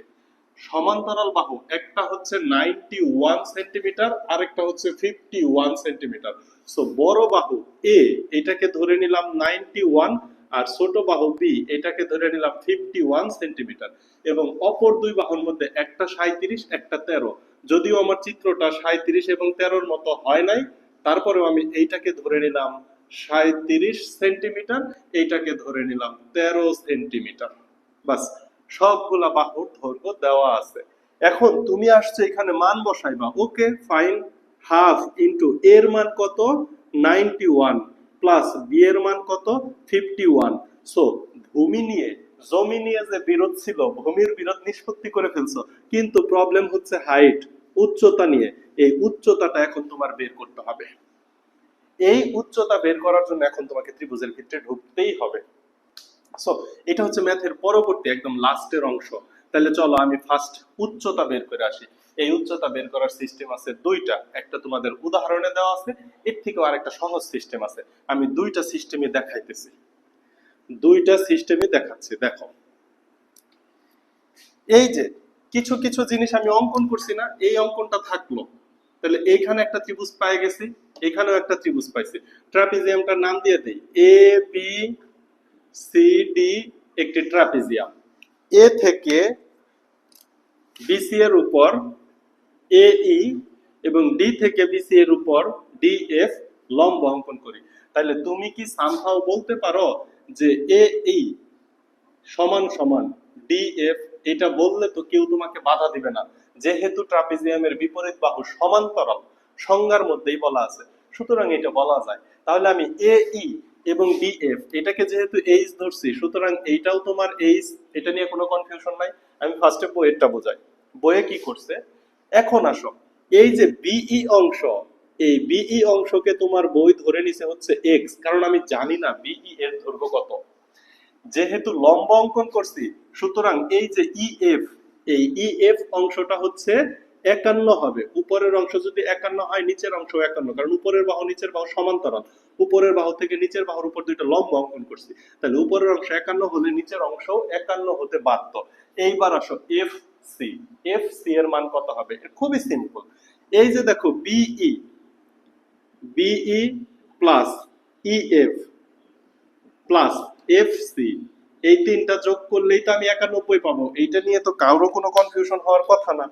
সমান্তরাল বাহু একটা হচ্ছে 91 সেন্টিমিটার, আরেকটা হচ্ছে 51 সেন্টিমিটার। সো বড় বাহু এ, এটাকে ধরে নিলাম 91, আর ছোট বাহু বি, এটাকে ধরে নিলাম 51 সেন্টিমিটার। এবং অপর দুই বাহুর মধ্যে একটা 37, একটা 13। যদিও আমার চিত্রটা 37 এবং 13-র মতো হয় নাই, তারপরেও আমি এইটাকে ধরে নিলাম 37 সেন্টিমিটার, এইটাকে ধরে নিলাম 13 সেন্টিমিটার। বাস, সবগুলা বাহুর দৈর্ঘ্য দেওয়া আছে। এখন তুমি আসছো এখানে মান বসাইবা। ওকে ফাইন, হাফ ইনটু এর মান কত? 91 প্লাস বি এর মান কত? 51। সো ভূমি নিয়ে, জমি নিয়ে যে বিরোধ ছিল, ভূমির বিরোধ নিষ্পত্তি করে ফেলছো, কিন্তু প্রবলেম হচ্ছে হাইট, উচ্চতা নিয়ে। এই উচ্চতাটা এখন তোমার বের করতে হবে। এই উচ্চতা বের করার জন্য এখন তোমাকে ত্রিভুজের ক্ষেত্রে ঢুকতেই হবে। সো এটা হচ্ছে ম্যাথের পরবর্তী একদম লাস্টের অংশ। তাহলে চলো আমি ফার্স্ট উচ্চতা বের করে আসি। এই উচ্চতা বের করার সিস্টেম আছে দুইটা, একটা তোমাদের উদাহরণে দেওয়া আছে, এর থেকেও আরেকটা সহজ সিস্টেম আছে। আমি দুইটা সিস্টেমে দেখাইতেছি, দুইটা সিস্টেমে দেখাচ্ছি। দেখো, এই যে কিছু কিছু জিনিস আমি অঙ্কন করছি না, এই অঙ্কনটা থাকলো। তাহলে এইখানে একটা ত্রিভুজ পাই গেছি, এখানেও একটা ত্রিভুজ পাইছি। ট্রাপিজিয়ামটার নাম দিয়ে দেই এ বি সি ডি, একটি ট্রাপিজিয়াম। এ থেকে বিসি এর উপর এ ই এবং ডি থেকে বিসি এর উপর ডি এফ লম্ব অঙ্কন করি। তাহলে তুমি কি সামহাও বলতে পারো যে এ ই সমান সমান ডি এফ? এটা বললে তো কেউ তোমাকে বাধা দিবে না, যেহেতু ট্রাপিজিয়ামের বিপরীত বাহু সমান্তরাল, সংজ্ঞার মধ্যেই বলা আছে, সুতরাং এটা বলা যায়। তাহলে আমি এ ই এবং ডি এফ, এটাকে যেহেতু এইচ ধরছি, সুতরাং এইটাও তোমার এইচ, এটা নিয়ে কোনো কনফিউশন নাই। আমি ফার্স্টে বইয়েরটা বোঝাই। বইয়ে কি করছে, এখন আসো, এই যে বিই অংশ, এই বিই অংশকে তোমার বই ধরে নিছে হচ্ছে এক্স, কারণ আমি জানি না বিই এর দৈর্ঘ্য কত। যেহেতু লম্ব অঙ্কন করছি, সুতরাং এই যে ইএফ, এই ইএফ অংশটা হচ্ছে 51 হবে। উপরের অংশ যদি 51 হয়, নিচের অংশ 51, কারণ উপরের বাহু নিচের বাহু সমান্তরাল। উপরের বাহু থেকে নিচের বাহুর উপর দুইটা লম্ব অঙ্কন করছি, তাহলে উপরের অংশ 51 হলে নিচের অংশ 51 হতে বাধ্য। এইবার আসো এফ সি, এফ সি এর মান কত হবে? খুবই সিম্পল। এই যে দেখো BE, BE plus EF plus F C, এই তিনটা যোগ করলেই তো আমি 91 পাবো, এইটা নিয়ে তো কারো কোনো কনফিউশন হওয়ার কথা না।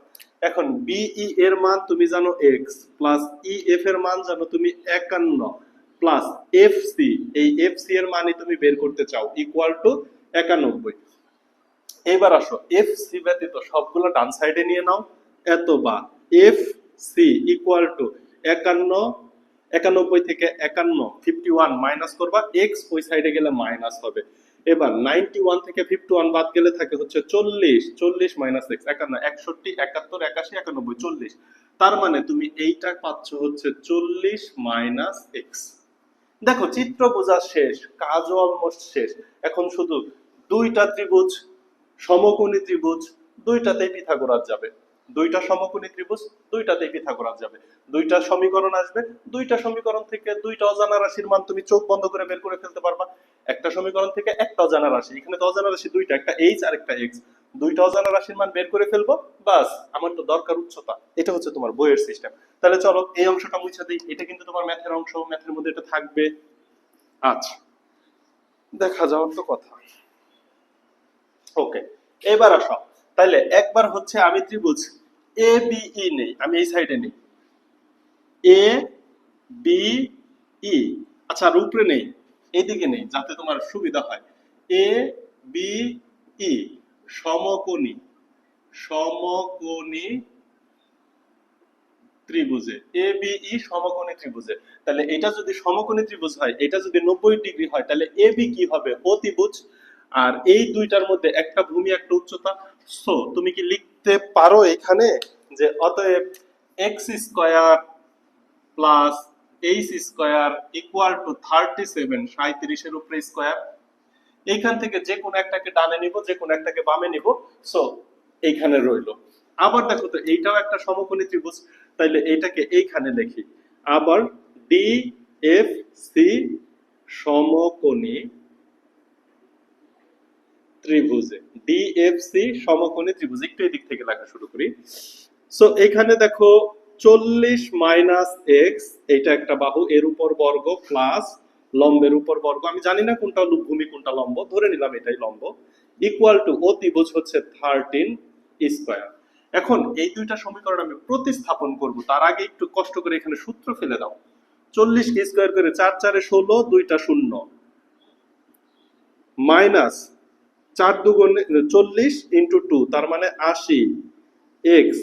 এখন বিই এর মান তুমি জানো এক্স, প্লাস ই এফ এর মান জানো তুমি 51, প্লাস এফ সি, এই এফ সি এর মানই তুমি বের করতে চাও ইকুয়াল টু 91। এবার আসো এফ সি ব্যতীত সবগুলো ডান সাইডে নিয়ে নাও, এত বা এফ সি ইকুয়াল টু 51, 91 থেকে 51 51 মাইনাস করবা, এক্স ওই সাইডে গেলে মাইনাস হবে। এবার 91 থেকে 51 বাদ গেলে থাকে হচ্ছে 40, 40 মাইনাস এক্স 51, 61, 71, 81, 91, 40। তার মানে তুমি এইটা পাচ্ছ হচ্ছে 40 মাইনাস এক্স। দেখো চিত্র বোঝা শেষ, কাজও অলমোস্ট শেষ। এখন শুধু দুইটা ত্রিভুজ, সমকোণী ত্রিভুজ, দুইটাতেই পিথাগোরাস যাবে। দুইটা সমকোণী ত্রিভুজ, দুইটাতেই পিথাগোরাস যাবে। দুইটা সমীকরণ আসবে, দুইটা সমীকরণ থেকে দুইটা অজানা রাশির মান তুমি চোখ বন্ধ করে বের করে ফেলতে পারবা। একটা সমীকরণ থেকে একটা অজানা রাশি, এখানে তো অজানা রাশি দুইটা, একটা এইচ আর একটা এক্স, দুইটা অজানা রাশির মান বের করে ফেলবো, বাস আমার তো দরকার উচ্চতা। এটা হচ্ছে তোমার বইয়ের সিস্টেম। তাহলে চলো এই অংশটা মুছে দিই, এটা কিন্তু তোমার ম্যাথের অংশ, ম্যাথের মধ্যে এটা থাকবে। আচ্ছা দেখা যাওয়ার তো কথা। ওকে, এবার আসো তাহলে একবার হচ্ছে আমি ত্রিভুজ এ বি ই নেই, আমি এই সাইডে নেই এ বি ই। আচ্ছা আর উপরে নেই, এইদিকে নেই যাতে তোমার সুবিধা হয়। এ বি ই সমকোণী, সমকোণী ত্রিভুজে, এ বি ই সমকোণী ত্রিভুজে। তাহলে এটা যদি সমকোণী ত্রিভুজ হয়, এটা যদি 90 ডিগ্রি হয়, তাহলে এ বি কি হবে? অতিভুজ। আর এই দুইটার মধ্যে একটা ভূমি একটা উচ্চতা। সো তুমি কি লিখতে পারো এখানে যে অতএব x square plus H square equal two 37, 37 এর উপরে স্কয়ার। এইখান থেকে যে কোনো একটাকে ডানে নিব, যে কোনো একটাকে বামে নিব। সো এইখানে রইলো। আবার দেখো তো এইটাও একটা সমকোণী ত্রিভুজ, তাইলে এইটাকে এইখানে লিখি। আবার ডি এফ সি সমকোণী ত্রিভুজে, ডি এফ সি সমকোণী ত্রিভুজ, একটু এদিক থেকে লেখা শুরু করি। সো এখানে দেখো 40 মাইনাস এক্স, এটা একটা বাহু, এর উপর বর্গ প্লাস লম্বের উপর বর্গ, আমি জানি না কোনটা ভূমি কোনটা লম্ব, ধরে নিলাম এটাই লম্ব, ইকুয়াল টু অতিভুজ হচ্ছে 13 স্কয়ার। এখন এই দুইটা সমীকরণ আমি প্রতিস্থাপন করব, তার আগে একটু কষ্ট করে এখানে সূত্র ফেলে দাও। 40 কে স্কয়ার করে 4 4 এ 16, দুইটা শূন্য, মাইনাস 4 দুগুণে 40 ইন্টু 2, তার মানে 80 এক্স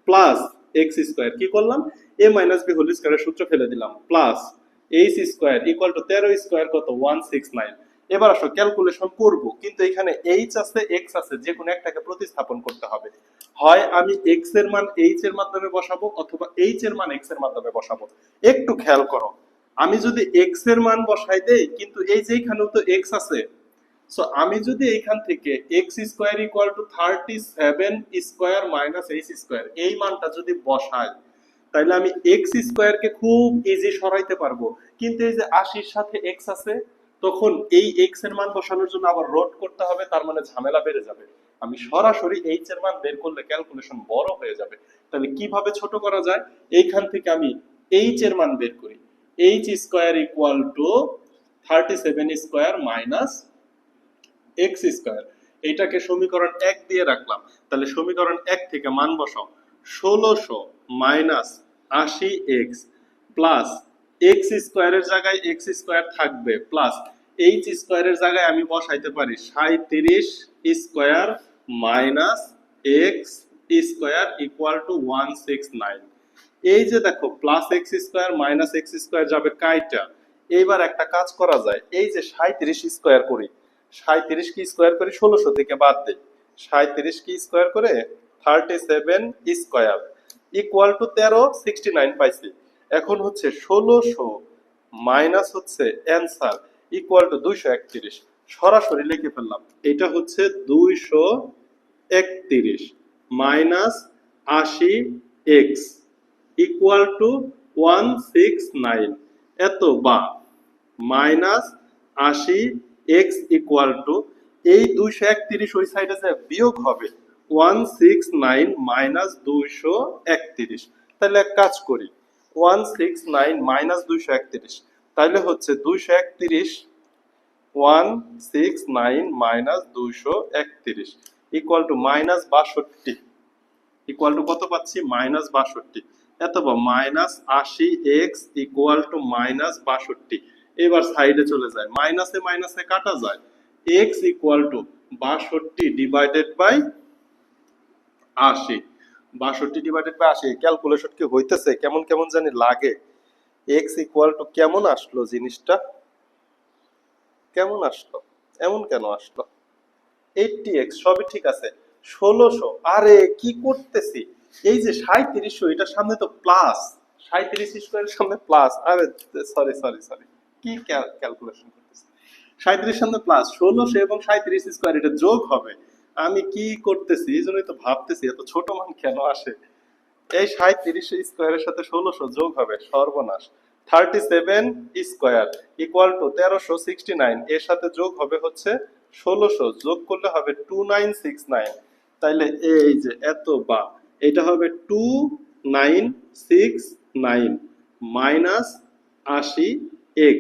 প্লাস এক্স স্কয়ার, কি করলাম এ মাইনাস বি হোল স্কয়ারের সূত্র ফেলে দিলাম, plus H square equal two 13 square কত 169। এবার আসো ক্যালকুলেশন করব, কিন্তু এখানে এইচ আছে এক্স আছে, যে কোনো একটাকে প্রতিস্থাপন করতে হবে। হয় আমি এক্স এর মান এইচ এর মাধ্যমে বসাবো, অথবা এইচ এর মান এক্স এর মাধ্যমে বসাবো। একটু খেয়াল করো, আমি যদি এক্স এর মান বসাই দেই, কিন্তু এই যে এখানেও তো এক্স আছে, সো আমি যদি এইখান থেকে x square equal two 37 square minus h square এই মানটা যদি বসাই, তাহলে আমি x স্কয়ার কে খুব ইজি সরাইতে পারবো। কিন্তু এই যে 80 এর সাথে x আছে, তখন এই x এর মান বসানোর জন্য আবার রোড করতে হবে, তার মানে ঝামেলা বেড়ে যাবে। আমি সরাসরি h এর মান বের করলে ক্যালকুলেশন বড় হয়ে যাবে। তাহলে কিভাবে ছোট করা যায়? এইখান থেকে আমি h এর মান বের করি, h square equal two 37 square minus x square. এইটাকে সমীকরণ 1 দিয়ে রাখলাম, তাহলে সমীকরণ 1 থেকে মান বসাও, 1600 মাইনাস 80 এক্স প্লাস এক্স স্কয়ারের জায়গায় এক্স স্কয়ার থাকবে, প্লাস এইচ স্কয়ারের জায়গায় আমি বসাইতে পারি 37 square minus x square equal two 169। এই যে দেখো plus x square minus x square যাবে কাইটা। এইবার একটা কাজ করা যায়, এই যে 37 স্কয়ার করি, 37 কি স্কয়ার করে 1600 থেকে বাদ দেই, 37 কি স্কয়ার করে 37 স্কয়ার ইকুয়াল টু 13 69 পাইছি। এখন হচ্ছে 1600 মাইনাস হচ্ছে অ্যানসার ইকুয়াল টু 231, সরাসরি লিখে ফেললাম। এটা হচ্ছে 231 মাইনাস 80 এক্স ইকুয়াল টু 169, এত বা মাইনাস 80 এক্স ইকুয়াল টু এই 231 ওই সাইডে যে বিয়োগ হবে 169 মাইনাস 231। তাহলে এক কাজ করি, 169 মাইনাস 231, তাহলে হচ্ছে 231 169 minus 231 equal to minus 62 equal to কত পাচ্ছি মাইনাস 62 অথবা minus 80x equal to minus 62 এবার সাইডে চলে যায় মাইনাসে মাইনাসে কাটা যায় x equal to 62 divided by 80 62 divided by 80 calculation কি হইতেছে কেমন কেমন জানি লাগে x ইকুয়াল টু কেমন আসলো জিনিসটা কেমন আসলো এমন কেন আসলো 80x সবই ঠিক আছে 1600 আরে কি করতেছি এই যে 3700 এটার সামনে তো প্লাস 37 স্কয়ারের সামনে প্লাস আরে সরি সরি সরি কি ক্যালকুলেশন করতেছি 37 সামনে প্লাস 1600 এবং 37 স্কয়ার এটা যোগ হবে আমি কি করতেছি এইজন্যই তো ভাবতেছি এত ছোট মান কেন আসে এই 37 স্কয়ারের সাথে 1600 যোগ হবে সর্বনাশ 37 স্কয়ার ইকুয়াল টু 1369 এর সাথে যোগ হবে হচ্ছে 1600 যোগ করলে হবে 2969 তাইলে এই যে এত বা এটা হবে 2969 মাইনাস 80x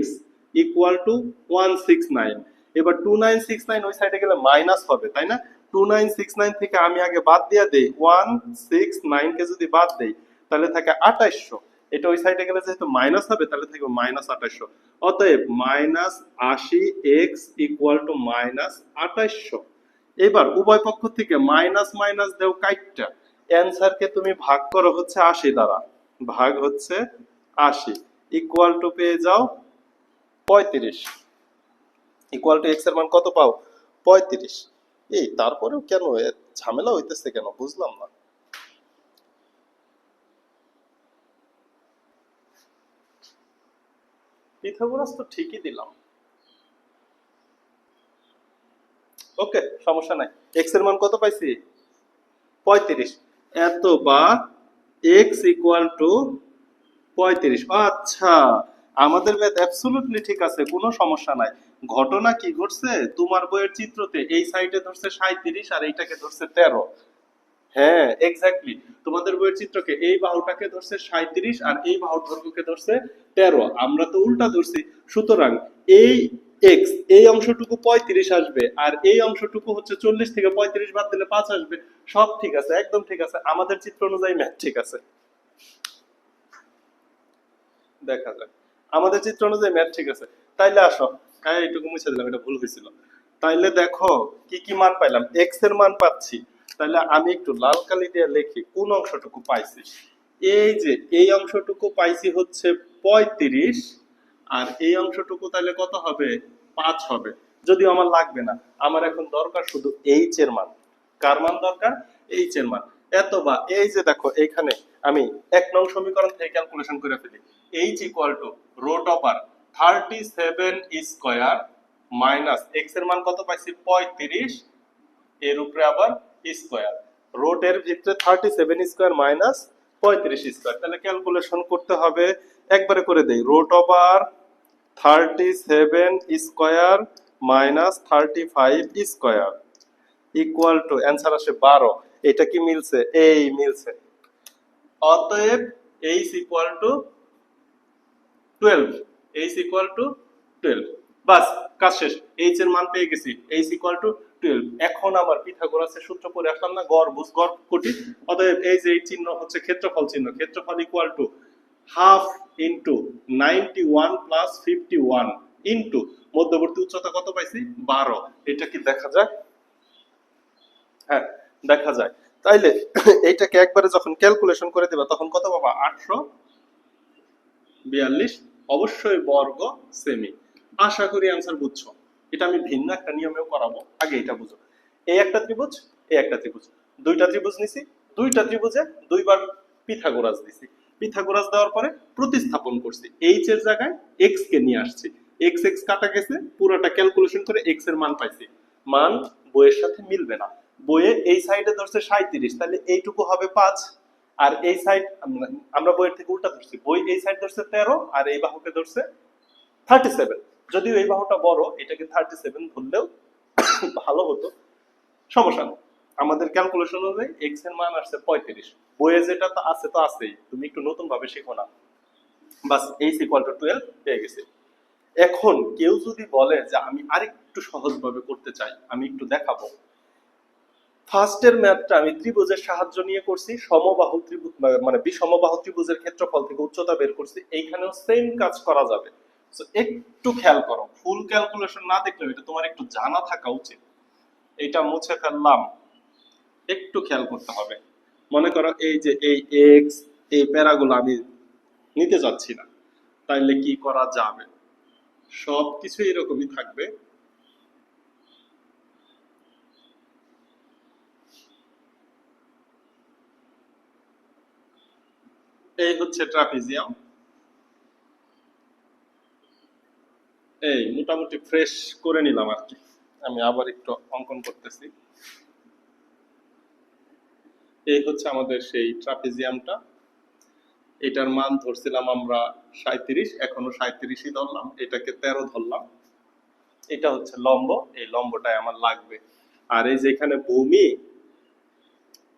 ইকুয়াল টু 169 এবার 2969 ওই সাইডে গেলে মাইনাস হবে তাই না 2969 থেকে আমি আগে বাদ দিয়ে দেই 169 কে যদি বাদ দেই তাহলে থাকে 2800 এটা ওই সাইডে গেলে যেহেতু মাইনাস হবে তাহলে থাকবে মাইনাস 2800 অতএব minus 80x equal to minus 2800 এবার উভয় পক্ষ থেকে মাইনাস মাইনাস দেও কাইটটা অ্যানসার কে তুমি ভাগ করো হচ্ছে 80 দ্বারা ভাগ হচ্ছে 80 ইকুয়াল টু পেয়ে যাও 35 ইকুয়াল টু x এর মান কত পাও 35 এই তারপরেও কেন ঝামেলা হইতেছে কেন বুঝলাম না পিথাগোরাস তো ঠিকই দিলাম ওকে সমস্যা নাই x এর মান কত পাইছি 35 এত বা x ইকুয়াল টু 35 আচ্ছা আমাদের ম্যাথ অ্যাবসলিউটলি ঠিক আছে কোনো সমস্যা নাই ঘটনা কি ঘটছে তোমার বইয়ের চিত্রতে এই সাইডে ধরছে 37 আর এইটাকে ধরছে 13 হ্যাঁ এক্স্যাক্টলি তোমাদের বইয়ের চিত্রকে এই বাহুটাকে ধরছে 37 আর এই বাহুর দৈর্ঘ্যকে ধরছে 13 আমরা তো উল্টা ধরছি সুতরাং এই x এই অংশটুকু 35 আসবে আর এই অংশটুকু হচ্ছে 40 থেকে 35 বাদ দিলে 5 আসবে সব ঠিক আছে একদম ঠিক আছে আমাদের চিত্র অনুযায়ী ম্যাথ ঠিক আছে দেখা যাক আমাদের চিত্র অনুযায়ী ম্যাথ ঠিক আছে তাইলে আসো হ্যাঁ এইটুকু মুছে দিলাম এটা ভুল হয়েছিল তাইলে দেখো কি কি মান পাইলাম x এর মান পাচ্ছি তাহলে আমি একটু লাল কালি দিয়ে লিখি কোন অংশটুকু পাইছি এই যে এই অংশটুকু পাইছি হচ্ছে 35 আর এই অংশটুকু তাহলে কত হবে 5 হবে যদিও আমার লাগবে না আমার এখন দরকার শুধু h এর মান কার মান দরকার h এর মান এত বা এই যে দেখো এইখানে আমি 1 নং সমীকরণ থেকে ক্যালকুলেশন করে ফেলি h equal to root over 37 square minus x এর মান কত পাইছি 35 এর উপরে আবার স্কয়ার রুট এর ভিতরে 37 স্কয়ার মাইনাস 35 স্কয়ার তাহলে ক্যালকুলেশন করতে হবে একবারে করে দেই root over 37 square minus 35 square equal to answer আসে 12 এটা কি মিলছে এই মিলছে অতএব h equal to 12 h equal to 12 বাস কাজ শেষ h এর মান পেয়ে গেছি h ইকুয়াল টু 12 এখন আমার পিথাগোরাসের সূত্র পড়ে আসলাম না গড় ভুজ গড় কোটি অতএব এই যে এই চিহ্ন হচ্ছে ক্ষেত্রফল চিহ্ন ক্ষেত্রফল equal to half into 91 plus 51 into মধ্যবর্তী উচ্চতা কত পাইছি 12 এটা কি দেখা যায় হ্যাঁ দেখা যায় তাইলে এইটাকে একবারে যখন ক্যালকুলেশন করে দিবা তখন কত পাবা 842 অবশ্যই বর্গ সেমি আশা করি आंसर বুঝছো এটা আমি ভিন্ন একটা নিয়মেও করাবো আগে এটা বুঝো এই একটা ত্রিভুজ এই একটা ত্রিভুজ দুইটা ত্রিভুজ নিছি দুইটা ত্রিভুজে দুইবার পিথাগোরাস দিছি পিথাগোরাস দেওয়ার পরে প্রতিস্থাপন করছি h এর জায়গায় x কে নিয়ে আসছি x x কাটা গেছে পুরোটা ক্যালকুলেশন করে x এর মান পাইছি মান বইয়ের সাথে মিলবে না বইয়ে এই সাইডে ধরছে 37 তাহলে এইটুকু হবে 5 আর এই সাইড আমরা বইয়ের থেকে উল্টা ধরছি বই এই সাইড ধরছে 13 আর এই বাহুকে ধরছে 37 যদিও এই বাহুটা বড় এটাকে 37 ধরলেও ভালো হতো সমস্যা নেই আমাদের ক্যালকুলেশন অনুযায়ী x এর মান আসছে 35 বইয়ে যেটা তো আছে তো আছেই তুমি একটু নতুন ভাবে শেখো না বাস h = 12 পেয়ে গেছি এখন কেউ যদি বলে যে আমি আরেকটু সহজভাবে করতে চাই, আমি একটু দেখাবো। ফার্স্টের ম্যাথটা আমি ত্রিভুজের সাহায্য নিয়ে করছি, সমবাহু ত্রিভুজ মানে বিষমবাহু ত্রিভুজের ক্ষেত্রফল থেকে উচ্চতা বের করছি। এইখানেও সেম কাজ করা যাবে। তো একটু খেয়াল করো, ফুল ক্যালকুলেশন না দেখলেও এটা তোমার একটু জানা থাকা উচিত। এটা মুছে ফেললাম, একটু খেয়াল করতে হবে। মনে করো এই যে এই এক্স, এই প্যারাগুলো আমি নিতে যাচ্ছি না, তাইলে কি করা যাবে? সবকিছু এরকমই থাকবে। এই হচ্ছে ট্রাপিজিয়াম, এই মোটামুটি ফ্রেশ করে নিলাম আর কি। আমি আবার একটু অঙ্কন করতেছি। এই হচ্ছে আমাদের সেই ট্রাপিজিয়ামটা। এটার মান ধরছিলাম আমরা 37, এখনো 37ই ধরলাম, এটাকে 13 ধরলাম। এটা হচ্ছে লম্ব, এই লম্বটাই আমার লাগবে। আর এই যে এখানে ভূমি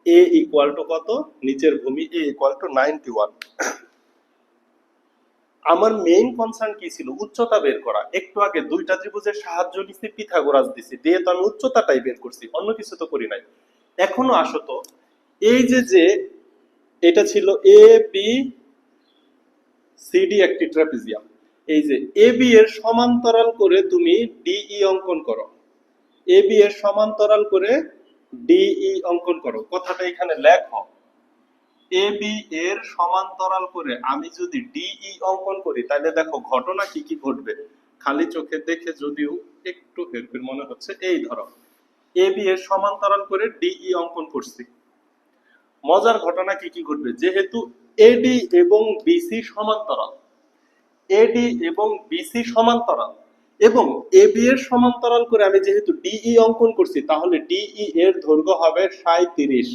এ ইকুয়াল টু কত, নিচের ভূমি এ ইকুয়াল টু 91। আমার মেইন কনসার্ন কি ছিল? উচ্চতা বের করা। একটু আগে দুইটা ত্রিভুজের সাহায্য নিছি, পিথাগোরাস দিছি, দিয়ে তো আমি উচ্চতাটাই বের করছি, অন্য কিছু তো করি নাই। এখনো আসো তো, এই যে এটা ছিল এ বি সি ডি একটি ট্রাপিজিয়াম, এই যে এ বি এর সমান্তরাল করে তুমি ডিই অঙ্কন করো, এ বি এর সমান্তরাল করে ডিই অঙ্কন করো। কথাটা এখানে লেখো, এ বি এর সমান্তরাল করে আমি যদি ডিই অঙ্কন করি, তাহলে দেখো ঘটনা কি কি ঘটবে। খালি চোখে দেখে যদিও একটু হেরফের মনে হচ্ছে। এই ধরো এ বি এর সমান্তরাল করে ডিই অঙ্কন করছি, মজার ঘটনা কি কি ঘটবে? যেহেতু এডি এবং বিসি সমান্তরাল, এডি এবং বিসি সমান্তরাল এবং এবি এর সমান্তরাল করে আমি যেহেতু ডিই অঙ্কন করছি, তাহলে ডিই এর দৈর্ঘ্য হবে 37,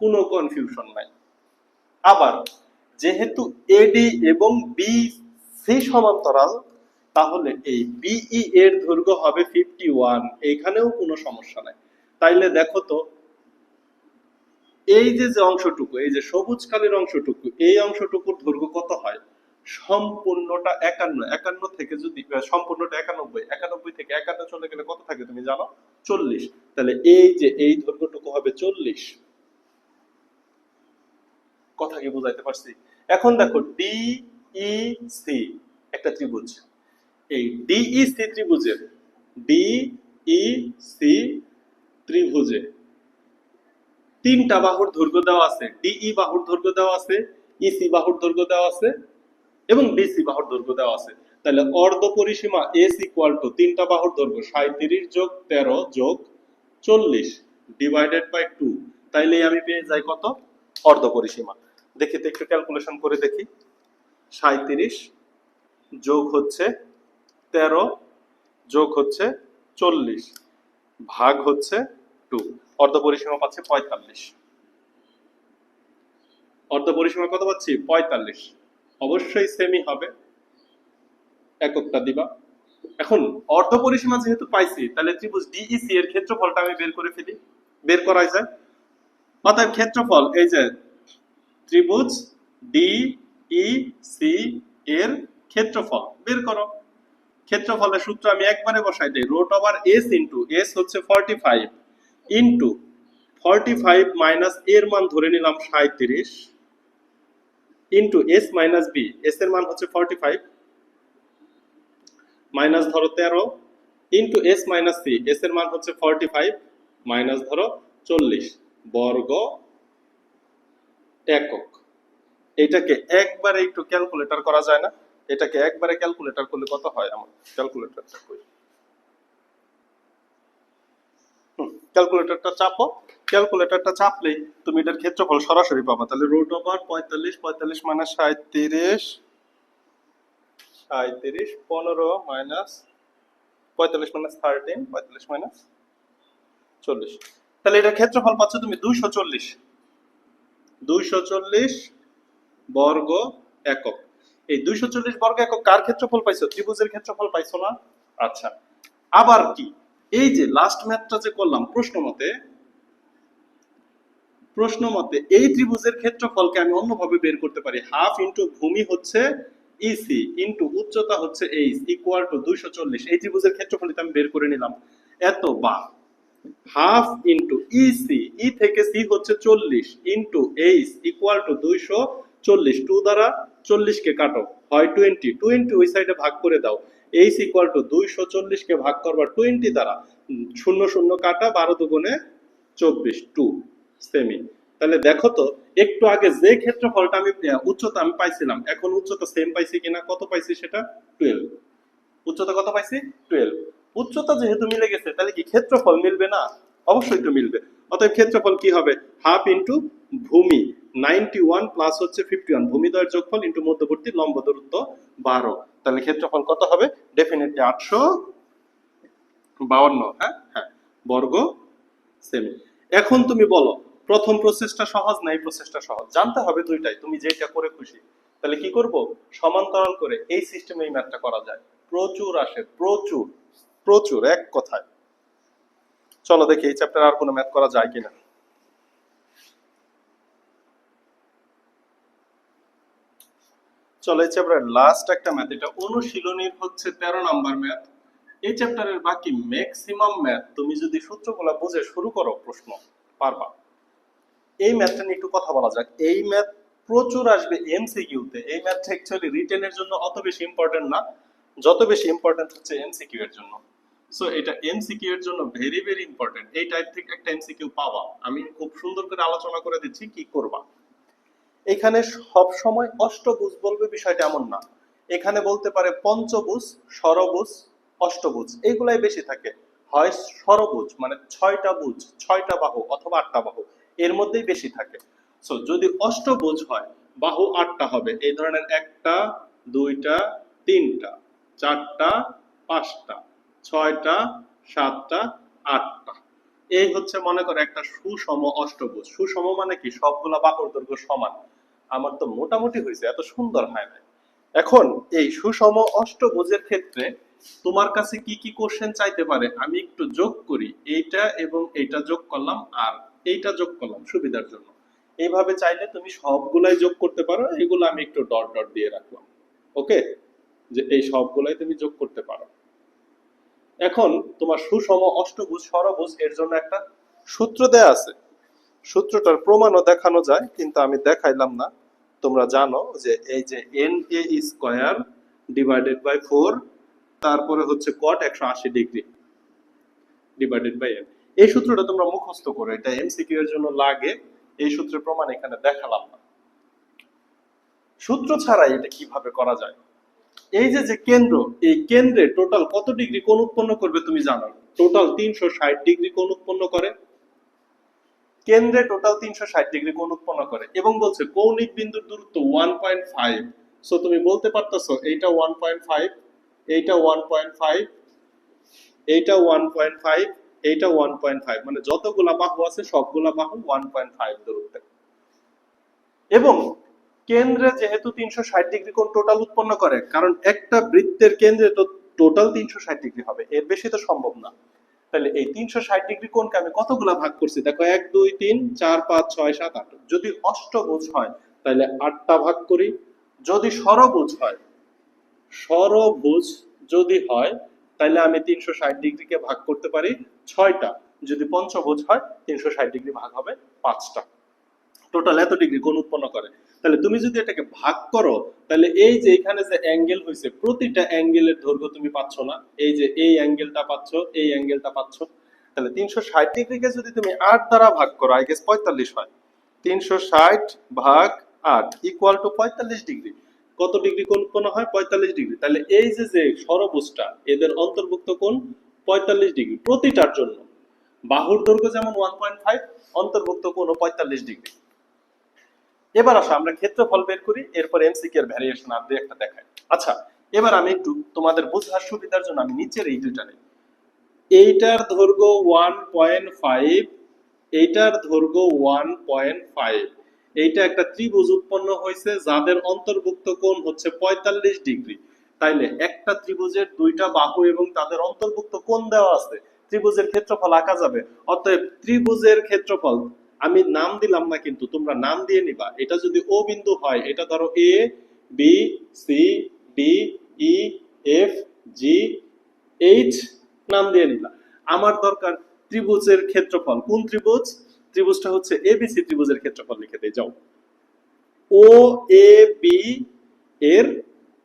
কোনো কনফিউশন নাই। আবার যেহেতু এডি এবং বিসি সমান্তরাল, তাহলে এই বিই এর দৈর্ঘ্য হবে 51, এখানেও কোনো সমস্যা নাই। তাইলে দেখো তো, এই যে অংশটুকু, এই যে সবুজ কালির অংশটুকু, এই অংশটুকুর দৈর্ঘ্য কত হয়? সম্পূর্ণটা 51, 51 থেকে যদি সম্পূর্ণটা 91, 91 থেকে 51 চলে গেলে কত থাকে তুমি জানো? 40। তাহলে এই যে এই দৈর্ঘ্যটুকু হবে 40। কথা কি বুঝাইতে পারছি? এখন দেখো ডিইসি একটা ত্রিভুজ, এই ডিইসি ত্রিভুজের ডিইসি ত্রিভুজে তিনটা বাহুর দৈর্ঘ্য দেওয়া আছে, ডিই বাহুর দৈর্ঘ্য দেওয়া আছে, ইসি বাহুর দৈর্ঘ্য দেওয়া আছে এবং ডিসি বাহুর দৈর্ঘ্য দেওয়া আছে। তাহলে অর্ধ পরিসীমা এস ইকুয়াল টু তিনটা বাহুর দৈর্ঘ্য 37 যোগ 13 যোগ 40 ডিভাইডেড বাই 2। তাইলে আমি পেয়ে যাই কত? অর্ধ পরিসীমা। দেখি তো একটু ক্যালকুলেশন করে দেখি। 37 যোগ হচ্ছে 13 যোগ হচ্ছে 40 ভাগ হচ্ছে 2, অর্ধ পরিসীমা পাচ্ছি 45। অর্ধ পরিসীমা কত পাচ্ছি? 45। অবশ্যই সেমি হবে, এককটা দিবা। এখন অর্ধ পরিসীমা যেহেতু পাইছি, তাহলে ত্রিভুজ ডিইসি এর ক্ষেত্রফলটা আমি বের করে ফেলি, বের করাই যায়। অতএব ক্ষেত্রফল, এই যে ত্রিভুজ ডিইসি এর ক্ষেত্রফল বের করো। ক্ষেত্রফলের সূত্র আমি একবারে বসাই দেই, root over S into S হচ্ছে 45 ইনটু 45 মাইনাস এর মান ধরে নিলাম 37 into S minus B, S এর মান হচ্ছে 45 মাইনাস ধরো 13 into S minus C, S এর মান হচ্ছে 45 মাইনাস ধরো 40 বর্গ একক। এটাকে একবারে একটু ক্যালকুলেটর করা যায় না? এটাকে একবারে ক্যালকুলেটর করলে কত হয়? আমার ক্যালকুলেটরটা কই? ক্যালকুলেটরটা চাপো, ক্যালকুলেটরটা চাপলেই তুমি এটার ক্ষেত্রফল সরাসরি পাবা। তাহলে root over 45, 45 minus 37, 37 15 minus 45 minus 13, 45 minus 40। তাহলে এটার ক্ষেত্রফল পাচ্ছ তুমি 240, 240 বর্গ একক। এই 240 বর্গ একক কার ক্ষেত্রফল পাইছো? ত্রিভুজের ক্ষেত্রফল পাইছো না? আচ্ছা, আবার কি, এই যে লাস্ট ম্যাথটা যে করলাম, প্রশ্ন মতে এই ত্রিভুজের ক্ষেত্রফলকে আমি অন্যভাবে বের করতে পারি। হাফ ইনটু ভূমি হচ্ছে ইসি ইনটু উচ্চতা হচ্ছে এইচ ইকুয়াল টু 240। এই ত্রিভুজের ক্ষেত্রফল আমি বের করে নিলাম, এত বা হাফ ইনটু ইসি, ই থেকে সি হচ্ছে 40 ইনটু এইচ ইকুয়াল টু 240। 2 দ্বারা 40 কে কাটো, হয় 20, 20 ওই সাইডে ভাগ করে দাও। এইচ ইকুয়াল টু 240 কে ভাগ করবা 20 দ্বারা, শূন্য শূন্য কাটা, 12 দুগুণে 24, 2 সেমি। তাহলে দেখো তো একটু আগে যে ক্ষেত্রফলটা আমি উচ্চতা আমি পাইছিলাম, এখন উচ্চতা সেম পাইছি কিনা, কত পাইছি সেটা 12। উচ্চতা কত পাইছি 12। উচ্চতা যেহেতু মিলে গেছে তাহলে কি ক্ষেত্রফল মিলবে না? অবশ্যই তো মিলবে। অতএব ক্ষেত্রফল কি হবে, হাফ ইনটু ভূমি 91 প্লাস হচ্ছে 51, ভূমিদ্বয়ের যোগফল ইনটু মধ্যবর্তী লম্ব দূরত্ব 12। তাহলে ক্ষেত্রফল কত হবে, ডেফিনেটলি 852, হ্যাঁ হ্যাঁ, বর্গ সেমি। এখন তুমি বলো প্রথম প্রসেসটা সহজ না এই প্রসেসটা সহজ? জানতে হবে দুইটাই, তুমি যেটা করে খুশি। তাহলে কি করব, সমান্তরাল করে এই সিস্টেমে এই ম্যাথটা করা যায়, প্রচুর আসে, প্রচুর প্রচুর, এক কথায়। চলো দেখি এই চ্যাপ্টার আর কোনো ম্যাথ করা যায় কিনা। চলো এই চ্যাপ্টারের লাস্ট একটা ম্যাথ, এটা অনুশীলনীর হচ্ছে 13 নাম্বার ম্যাথ। এই চ্যাপ্টারের বাকি ম্যাক্সিমাম ম্যাথ তুমি যদি সূত্রগুলো বুঝে শুরু করো প্রশ্ন পারবা। এই ম্যাথটা নিয়ে একটু কথা বলা যাক। এই ম্যাথ প্রচুর আসবে এমসিকিউ তে। এই ম্যাথটা অ্যাকচুয়ালি রিটেনের জন্য অত বেশি ইম্পর্টেন্ট না, যত বেশি ইম্পর্টেন্ট হচ্ছে এমসিকিউ এর জন্য। সো এটা এমসিকিউ এর জন্য ভেরি ভেরি ইম্পর্টেন্ট। এই টাইপ থেকে একটা এমসিকিউ পাবা, আমি খুব সুন্দর করে আলোচনা করে দিচ্ছি কি করবা। এখানে সব সময় অষ্টভুজ বলবে বিষয়টা এমন না, এখানে বলতে পারে পঞ্চভুজ, ষড়ভুজ, অষ্টভুজ, এইগুলাই বেশি থাকে। হয় ষড়ভুজ মানে 6টা ভুজ, 6টা বাহু অথবা 8টা বাহু, এর মধ্যেই বেশি থাকে। সো যদি অষ্টভুজ হয় বাহু 8টা হবে, এই ধরনের 1টা 2টা 3টা 4টা 5টা 6টা 7টা 8টা। এই হচ্ছে মনে করো একটা সুষম অষ্টভুজ। সুষম মানে কি, সবগুলা বাহুর দৈর্ঘ্য সমান। আমার তো মোটামুটি হয়েছে, এত সুন্দর হয় না। এখন এই সুষম অষ্টভুজের ক্ষেত্রে তোমার কাছে কি কি কোশ্চেন চাইতে পারে আমি একটু যোগ করি, এইটা এবং এইটা যোগ করলাম আর এইটা যোগ করলাম সুবিধার জন্য। এইভাবে চাইলে তুমি সবগুলাই যোগ করতে পারো, এগুলো আমি একটু ডট ডট দিয়ে রাখলাম, ওকে, যে এই সবগুলাই তুমি যোগ করতে পারো। এখন তোমার সুষম অষ্টভুজ ষড়ভুজ এর জন্য একটা সূত্র দেয়া আছে, সূত্রটার প্রমাণও দেখানো যায় কিন্তু আমি দেখাইলাম না। তোমরা জানো যে এই যে NA স্কয়ার ডিভাইডেড বাই 4, তারপরে হচ্ছে cot 180 degree divided by n। এই সূত্রটা তোমরা মুখস্থ করো, এটা এমসিকিউ এর জন্য লাগে। এই সূত্রের প্রমাণ এখানে দেখালাম না। সূত্র ছাড়াই এটা কিভাবে করা যায়, এই যে যে কেন্দ্র, এই কেন্দ্রে টোটাল কত ডিগ্রি কোণ উৎপন্ন করবে তুমি জানো, টোটাল 360 ডিগ্রি কোণ উৎপন্ন করে। কেন্দ্রে টোটাল 360 ডিগ্রি কোণ উৎপন্ন করে এবং বলছে কৌণিক বিন্দুর দূরত্ব 1.5। সো তুমি বলতে পারতেছো এইটা 1.5, এইটা 1.5, এইটা 1.5, এইটা 1.5, মানে যতগুলা বাহু আছে সবগুলা বাহু 1.5 দূরত্বে। এবং কেন্দ্রে যেহেতু 360 ডিগ্রি কোণ টোটাল উৎপন্ন করে, কারণ একটা বৃত্তের কেন্দ্রে তো টোটাল 360 ডিগ্রি হবে, এর বেশি তো সম্ভব না। তাহলে এই 360 ডিগ্রি কোণকে আমি কতগুলা ভাগ করছি দেখো, 1 2 3 4 5 6 7 8। যদি অষ্টভুজ হয় তাহলে 8টা ভাগ করি। যদি ষড়ভুজ হয়, ষড়ভুজ যদি হয় তাহলে আমি 360 ডিগ্রিকে ভাগ করতে পারি 6টা। যদি পঞ্চভুজ হয় 360 ডিগ্রি ভাগ হবে 5টা। টোটাল এত ডিগ্রি কোণ উৎপন্ন করে। তাহলে তুমি যদি এটাকে ভাগ করো তাহলে এই যে এখানে যে অ্যাঙ্গেল হয়েছে প্রতিটা অ্যাঙ্গেলের দৈর্ঘ্য তুমি পাচ্ছ না, এই যে এই অ্যাঙ্গেলটা পাচ্ছ, এই অ্যাঙ্গেলটা পাচ্ছ। তাহলে 360 ডিগ্রিকে যদি তুমি 8 দ্বারা ভাগ করো, আই গেস 45 হয়। 360 ভাগ 8 ইকুয়াল টু 45 ডিগ্রি। কত ডিগ্রি কোণ উৎপন্ন হয়, 45 ডিগ্রি। তাহলে এই যে যে ষড়ভুজটা এদের অন্তর্ভুক্ত কোণ 45 ডিগ্রি প্রতিটার জন্য। বাহুর দৈর্ঘ্য যেমন 1.5, অন্তর্ভুক্ত কোণও 45 ডিগ্রি। এবার আসো আমরা ক্ষেত্রফল বের করি, এরপর এমসিকিউ এর ভ্যারিয়েশন আর দুই একটা দেখাই। আচ্ছা এবার আমি একটু তোমাদের বোঝার সুবিধার জন্য আমি নিচের এই দুইটা নেই। এইটার দৈর্ঘ্য 1.5, এইটার দৈর্ঘ্য 1.5। এইটা একটা ত্রিভুজ উৎপন্ন হয়েছে যাদের অন্তর্ভুক্ত কোণ হচ্ছে 45 ডিগ্রি। তাইলে একটা ত্রিভুজের দুইটা বাহু এবং তাদের অন্তর্ভুক্ত কোণ দেওয়া আছে, ত্রিভুজের ক্ষেত্রফল আঁকা যাবে। অতএব ত্রিভুজের ক্ষেত্রফল, আমি নাম দিলাম না কিন্তু তোমরা নাম দিয়ে নিবা। এটা যদি ও বিন্দু হয়, এটা ধরো A, B C D E F G H নাম দিয়ে নিলাম। আমার দরকার ত্রিভুজের ক্ষেত্রফল। কোন ত্রিভুজ? ত্রিভুজটা হচ্ছে এবিসি ত্রিভুজের ক্ষেত্রফল লিখে দেই। যাও, ও এ বি এর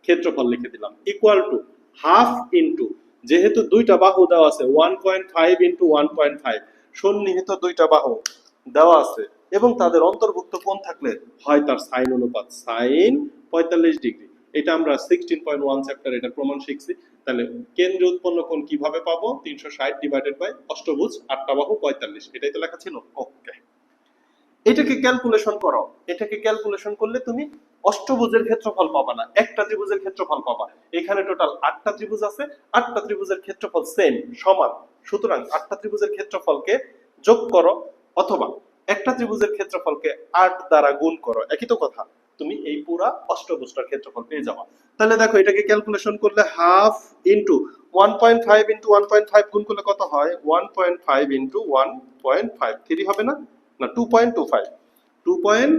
ক্ষেত্রফল লিখে দিলাম ইকুয়াল টু হাফ ইনটু, যেহেতু দুইটা বাহু দেওয়া আছে 1.5 ইনটু 1.5, সন্নিহিত দুইটা বাহু দেওয়া আছে এবং তাদের অন্তর্ভুক্ত কোণ থাকলে হয় তার সাইন অনুপাত, সাইন 45 ডিগ্রি। এটা আমরা 16.1 চ্যাপ্টার এটা প্রমাণ শিখছি। তাহলে কেন্দ্রে উৎপন্ন কোণ কিভাবে পাবো? 360 ডিভাইডেড বাই অষ্টভুজ, আটটা বাহু 45, এটাই তো লেখা ছিল। ওকে, এটাকে ক্যালকুলেশন করো। এটাকে ক্যালকুলেশন করলে তুমি অষ্টভুজের ক্ষেত্রফল পাবা না, একটা ত্রিভুজের ক্ষেত্রফল পাবা। এখানে টোটাল 8টা ত্রিভুজ আছে, 8টা ত্রিভুজের ক্ষেত্রফল সেম, সমান। সুতরাং 8টা ত্রিভুজের ক্ষেত্রফলকে যোগ করো অথবা একটা ত্রিভুজের ক্ষেত্রফলকে 8 দ্বারা গুণ করো, একই তো কথা। তুমি এই পুরা অষ্টভুজটার ক্ষেত্রফল পেয়ে যাবা। তাহলে দেখো এটাকে ক্যালকুলেশন করলে হাফ ইনটু 1.5 ইনটু 1.5 গুণ করলে কত হয়? 1.5 ইনটু 1.5 3 হবে না? না 2.25, 2 পয়েন্ট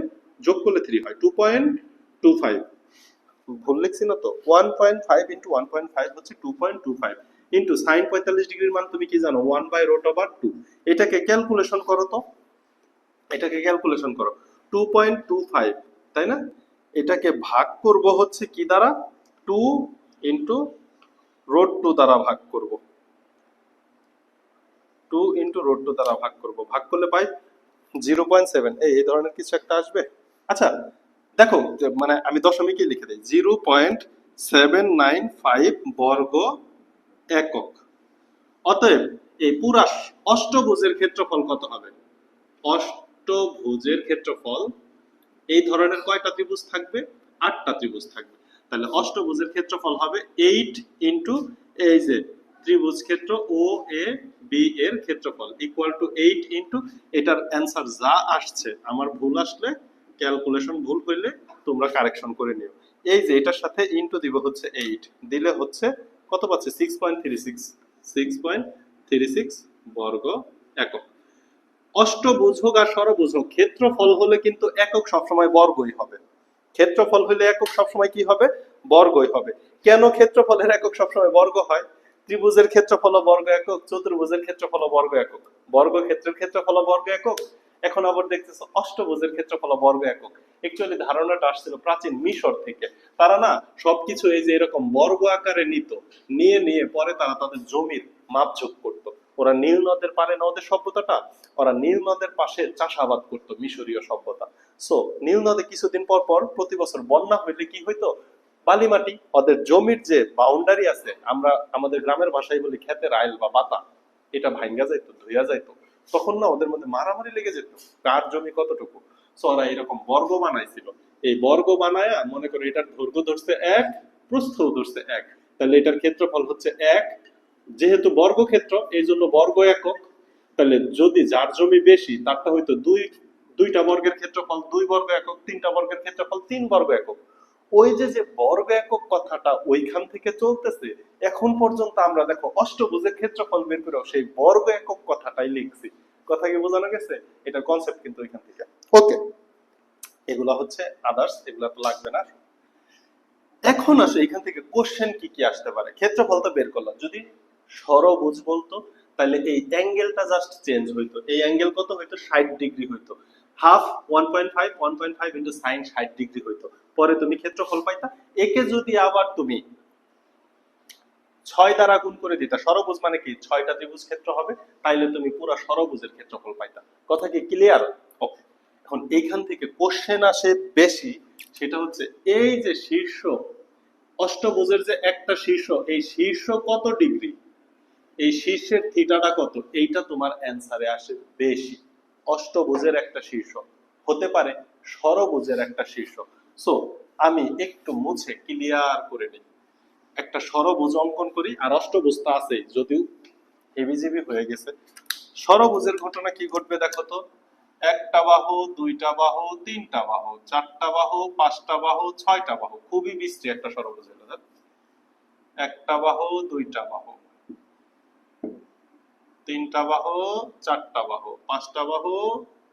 যোগ করলে 3 হয়, 2.25। ভুল লিখছি না তো? 1.5 ইনটু 1.5 হচ্ছে 2.25 ইনটু sin 45 ডিগ্রির মান তুমি কি জানো? 1/√2। এটাকে ক্যালকুলেশন করো তো, এটাকে ক্যালকুলেশন করো 2.25, তাই না? এটাকে ভাগ করব হচ্ছে কি দ্বারা? 2 ইনটু √2 দ্বারা ভাগ করব, 2 ইনটু √2 দ্বারা ভাগ করব। ভাগ করলে পাই 0.7। এই ধরনের কিছু একটা আসবে। আচ্ছা দেখো, মানে আমি দশমিকে লিখে দিই, 0.795 বর্গ একক। অতএব এই পুরা অষ্টভুজের ক্ষেত্রফল কত হবে? অষ্টভুজের ক্ষেত্রফল, এই ধরনের কয়টা ত্রিভুজ থাকবে? 8টা ত্রিভুজ থাকবে। তাহলে অষ্টভুজের ক্ষেত্রফল হবে 8 ইনটু এই যে ত্রিভুজ ক্ষেত্র ও এ বি এর ক্ষেত্রফল ইকুয়াল টু 8 ইনটু, এটার অ্যান্সার যা আসছে, আমার ভুল আসলে, ক্যালকুলেশন ভুল হইলে তোমরা কারেকশন করে নিও। এই যে এটার সাথে ইনটু দিব হচ্ছে 8, দিলে হচ্ছে কত পাচ্ছে? 6.36, 6.36 বর্গ একক। অষ্টভুজ হোক আর ষড়ভুজ হোক, ক্ষেত্রফল হলে কিন্তু একক সবসময় বর্গই হবে। ক্ষেত্রফল হলে একক সবসময় কি হবে? বর্গই হবে। কেন ক্ষেত্রফলের একক সবসময় বর্গ হয়? ত্রিভুজের ক্ষেত্রফল বর্গ একক, চতুর্ভুজের ক্ষেত্রফল বর্গ একক, বর্গক্ষেত্রের ক্ষেত্রফল বর্গ একক। এখন আবার দেখতেছো অষ্টভুজের ক্ষেত্রফল বর্গ একক। অ্যাকচুয়ালি ধারণাটা আসছিল প্রাচীন মিশর থেকে। তারা না সবকিছু এই যে এরকম বর্গ আকারে নিত, নিয়ে নিয়ে পরে তারা তাদের জমির মাপঝোপ করতো। ওরা নীল নদের পারে না ওদের সভ্যতাটা, ওরা নীল নদের পাশে চাষাবাদ করতো মিশরীয় সভ্যতা। সো নীল নদে কিছুদিন পর পর প্রতি বছর বন্যা হইলে কি হইতো? বালি মাটি, ওদের জমির যে বাউন্ডারি আছে, আমরা আমাদের গ্রামের ভাষায় বলি ক্ষেতের আইল বা বাতা, এটা ভাঙ্গা যাইতো, ধুইয়া যাইতো। তখন না ওদের মধ্যে মারামারি লেগে যেত, কার জমি কতটুকু। সো ওরা এরকম বর্গ বানাইছিল। এই বর্গ বানায় মনে করো এটার দৈর্ঘ্য ধরছে 1, প্রস্থ ধরছে 1, তাহলে এটার ক্ষেত্রফল হচ্ছে 1। যেহেতু বর্গক্ষেত্র এই জন্য বর্গ একক। তাহলে যদি যার জমি বেশি তারটা হয়তো দুইটা বর্গের ক্ষেত্রফল 2 বর্গ একক, তিনটা বর্গের ক্ষেত্রফল 3 বর্গ একক। ওই যে যে বর্গ একক কথাটা ওইখান থেকে চলতেছে এখন পর্যন্ত। আমরা দেখো অষ্টভুজের ক্ষেত্রফল বের করে সেই বর্গ একক কথাটাই লিখছি। কথা কি বোঝানো গেছে? এটার কনসেপ্ট কিন্তু ওইখান থেকে। ওকে, এগুলা হচ্ছে আদার্স, এগুলা তো লাগবে না। এখন আসে এখান থেকে কোশ্চেন কি কি আসতে পারে। ক্ষেত্রফল তো বের করলাম, যদি ষড়ভুজ বলতো তাহলে এই অ্যাঙ্গেলটা জাস্ট চেঞ্জ হইতো। এই অ্যাঙ্গেল কত হইতো? 60 ডিগ্রি হইতো। হাফ 1.5 ইনটু sin 60 ডিগ্রি হইতো। পরে তুমি ক্ষেত্রফল পাইতা। একে যদি আবার তুমি 6 দ্বারা গুণ করে দিতা, ষড়ভুজ মানে কি 6টা ত্রিভুজ ক্ষেত্র হবে, তাইলে তুমি পুরো ষড়ভুজের ক্ষেত্রফল পাইতা। কথা কি ক্লিয়ার? ওকে, এখন এইখান থেকে কোশ্চেন আসে বেশি, সেটা হচ্ছে এই যে শীর্ষ অষ্টভুজের যে একটা শীর্ষ, এই শীর্ষ কত ডিগ্রি, এই শীর্ষের থিটাটা কত, এইটা তোমার অ্যান্সারে আসে বেশি। অষ্টভুজের একটা শীর্ষ হতে পারে ষড়ভুজের একটা শীর্ষ। সো আমি একটু মুছে ক্লিয়ার করে নিই, একটা ষড়ভুজ অঙ্কন করি। আর অষ্টভুজ তো আছে, যদিও হেবিজিবি হয়ে গেছে। ষড়ভুজের ঘটনা কি ঘটবে দেখো তো? একটা বাহু, দুইটা বাহু, তিনটা বাহু, চারটা বাহু, পাঁচটা বাহু, ছয়টা বাহু। খুবই বিশ্রী একটা ষড়ভুজ হলো। একটা বাহু, দুইটা বাহু, তিনটা বাহু, চারটা বাহু, পাঁচটা বাহু,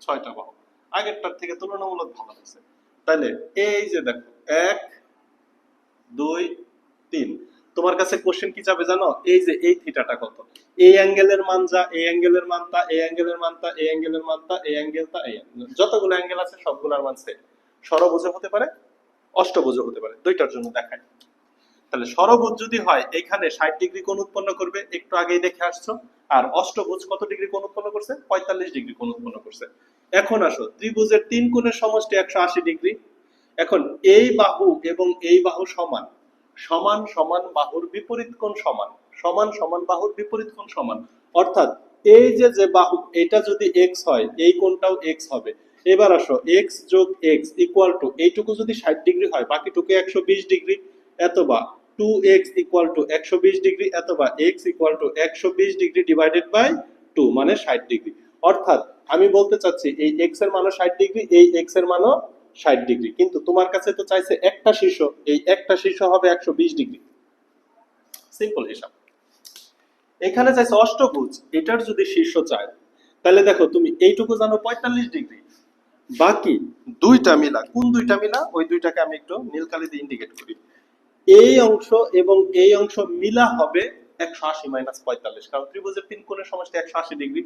ছয়টা বাহু। আগেরটার থেকে তুলনামূলক ভালো হয়েছে। তাহলে এই যে দেখো 1 2 3। তোমার কাছে কোশ্চেন কি যাবে জানো? এই যে এই থিটাটা কত, এই অ্যাঙ্গেলের মান যা, এই অ্যাঙ্গেলের মান তা, এই অ্যাঙ্গেলের মান তা, এই অ্যাঙ্গেলের মান তা, এই অ্যাঙ্গেল তা, এই যতগুলো অ্যাঙ্গেল আছে সবগুলোর মান সেম। ষড়ভুজ হতে পারে, অষ্টভুজ হতে পারে, দুইটার জন্য দেখায়। তাহলে ষড়ভুজ যদি হয় এখানে 60 ডিগ্রি কোণ উৎপন্ন করবে, একটু আগেই দেখে আসছো। আর অষ্টভুজ কত ডিগ্রি কোণ উৎপন্ন করছে? 45 ডিগ্রি কোণ উৎপন্ন করছে। এখন আসো, ত্রিভুজের তিন কোণের সমষ্টি 180 ডিগ্রি। এখন এই বাহু এবং এই বাহু সমান, সমান সমান বাহুর বিপরীত কোণ সমান, সমান সমান বাহুর বিপরীত কোণ সমান। অর্থাৎ এই যে যে বাহু এটা যদি x হয়, এই কোণটাও x হবে। এবার আসো, x যোগ x ইকুয়াল টু এইটুকু যদি 60 ডিগ্রি হয়, বাকিটুকু 120 ডিগ্রি, অথবা 2x ইকুয়াল টু 120 ডিগ্রি, অথবা x equal to 120 degree divided by 2 মানে 60 ডিগ্রি। অর্থাৎ আমি বলতে চাচ্ছি এই x এর মানও 60 ডিগ্রি, এই x এর মানও 60 ডিগ্রি, কিন্তু তোমার কাছে তো চাইছে একটা শীর্ষ, এই একটা শীর্ষ হবে 120 ডিগ্রি। সিম্পল হিসাব। এখানে চাইছে অষ্টভুজ, এটার যদি শীর্ষ চায়, তাহলে দেখো তুমি এইটুকু জানো 45 ডিগ্রি, বাকি দুইটা মিলা, কোন দুইটা মিলা? ওই দুইটাকে আমি একটু নীল কালি দিয়ে ইন্ডিকেট করি। এই অংশ এবং এই অংশ মিলা হবে 180 মাইনাস 45, কারণ ত্রিভুজের তিন কোণের সমষ্টি 180 ডিগ্রি।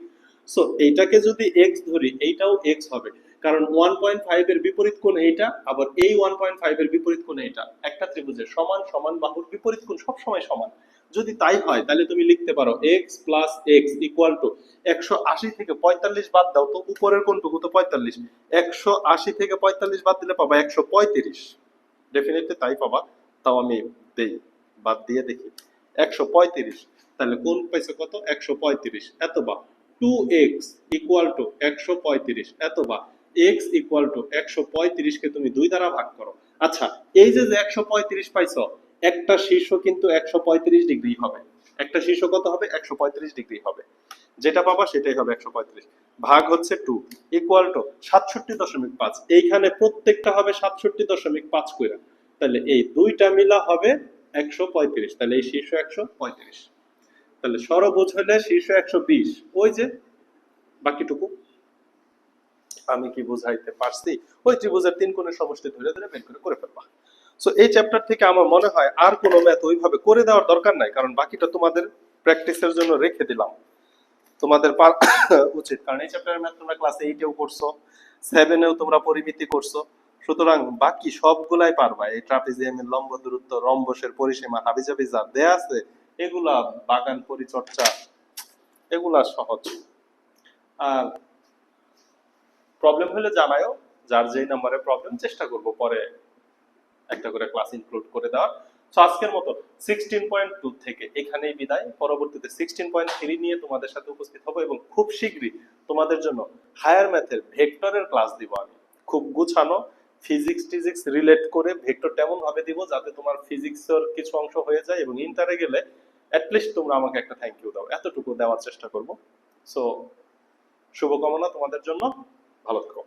সো এইটাকে যদি x ধরি, এইটাও x হবে, কারণ 1.5 এর বিপরীত কোণ এইটা, আবার এই 1.5 এর বিপরীত কোণ এইটা। একটা ত্রিভুজের সমান সমান বাহুর বিপরীত কোণ সব সময় সমান। যদি তাই হয় তাহলে তুমি লিখতে পারো x plus x equal two 180 থেকে 45 বাদ দাও তো উপরের কোণটুকু তো 45, 180 থেকে 45 বাদ দিলে পাবা 135। ডেফিনেটলি তাই পাবা। তাও আমি দেই, বাদ দিয়ে দেখি 135। তাহলে কোণ পাইছে কত? 135। এতবা 2x equal two 135, এতবা x equal two 135 কে তুমি 2 দ্বারা ভাগ করো। আচ্ছা, এই যে 135 পাইছো, একটা শীর্ষ কিন্তু 135 ডিগ্রি হবে। একটা শীর্ষ কত হবে? 135 ডিগ্রি হবে। যেটা পাবা সেটাই হবে 135, ভাগ হচ্ছে 2 ইকুয়াল টু 67.5। এইখানে প্রত্যেকটা হবে 67.5 কইরা। তাহলে এই দুইটা মিলা হবে 135, তাহলে এই শীর্ষ 135। তাহলে ষড়ভুজ হলে শীর্ষ 120। ওই যে বাকিটুকু আমি কি বুঝাইতে পারছি? ওই ত্রিভুজের তিন কোণের সমষ্টি ধরে ধরে বের করে করে ফেলবা। সো এই চ্যাপ্টার থেকে আমার মনে হয় আর কোনো ম্যাথ ওইভাবে করে দেওয়ার দরকার নাই, কারণ বাকিটা তোমাদের প্র্যাকটিসের জন্য রেখে দিলাম। তোমাদের উচিত, কারণ এই চ্যাপ্টারের ম্যাথ তোমরা ক্লাস 8 এও করছো, 7 এও তোমরা পরিমিতি করছো। সুতরাং বাকি সবগুলাই পারবা। এই ট্রাপিজিয়ামের লম্ব দূরত্ব, রম্বসের পরিসীমা, হাবিজাবি যা দেয়া আছে, এগুলা বাগান পরিচর্যা, এগুলা সহজ। আর প্রবলেম হলে জানায়ও, যার যেই নম্বরে প্রবলেম, চেষ্টা করব পরে একটা করে ক্লাস ইনক্লুড করে দেওয়ার। সো আজকের মতো 16.2 থেকে এখানেই বিদায়। পরবর্তীতে 16.3 নিয়ে তোমাদের সাথে উপস্থিত হব, এবং খুব শীঘ্রই তোমাদের জন্য হায়ার ম্যাথের ভেক্টরের ক্লাস দিব আমি। খুব গুছানো ফিজিক্স টিজিক্স রিলেট করে ভেক্টর তেমন ভাবে দিব যাতে তোমার ফিজিক্সের কিছু অংশ হয়ে যায়, এবং ইন্টারে গেলে অ্যাটলিস্ট তোমরা আমাকে একটা থ্যাংক ইউ দাও, এতটুকু দেওয়ার চেষ্টা করব। সো শুভকামনা তোমাদের জন্য, ভালো থাকো।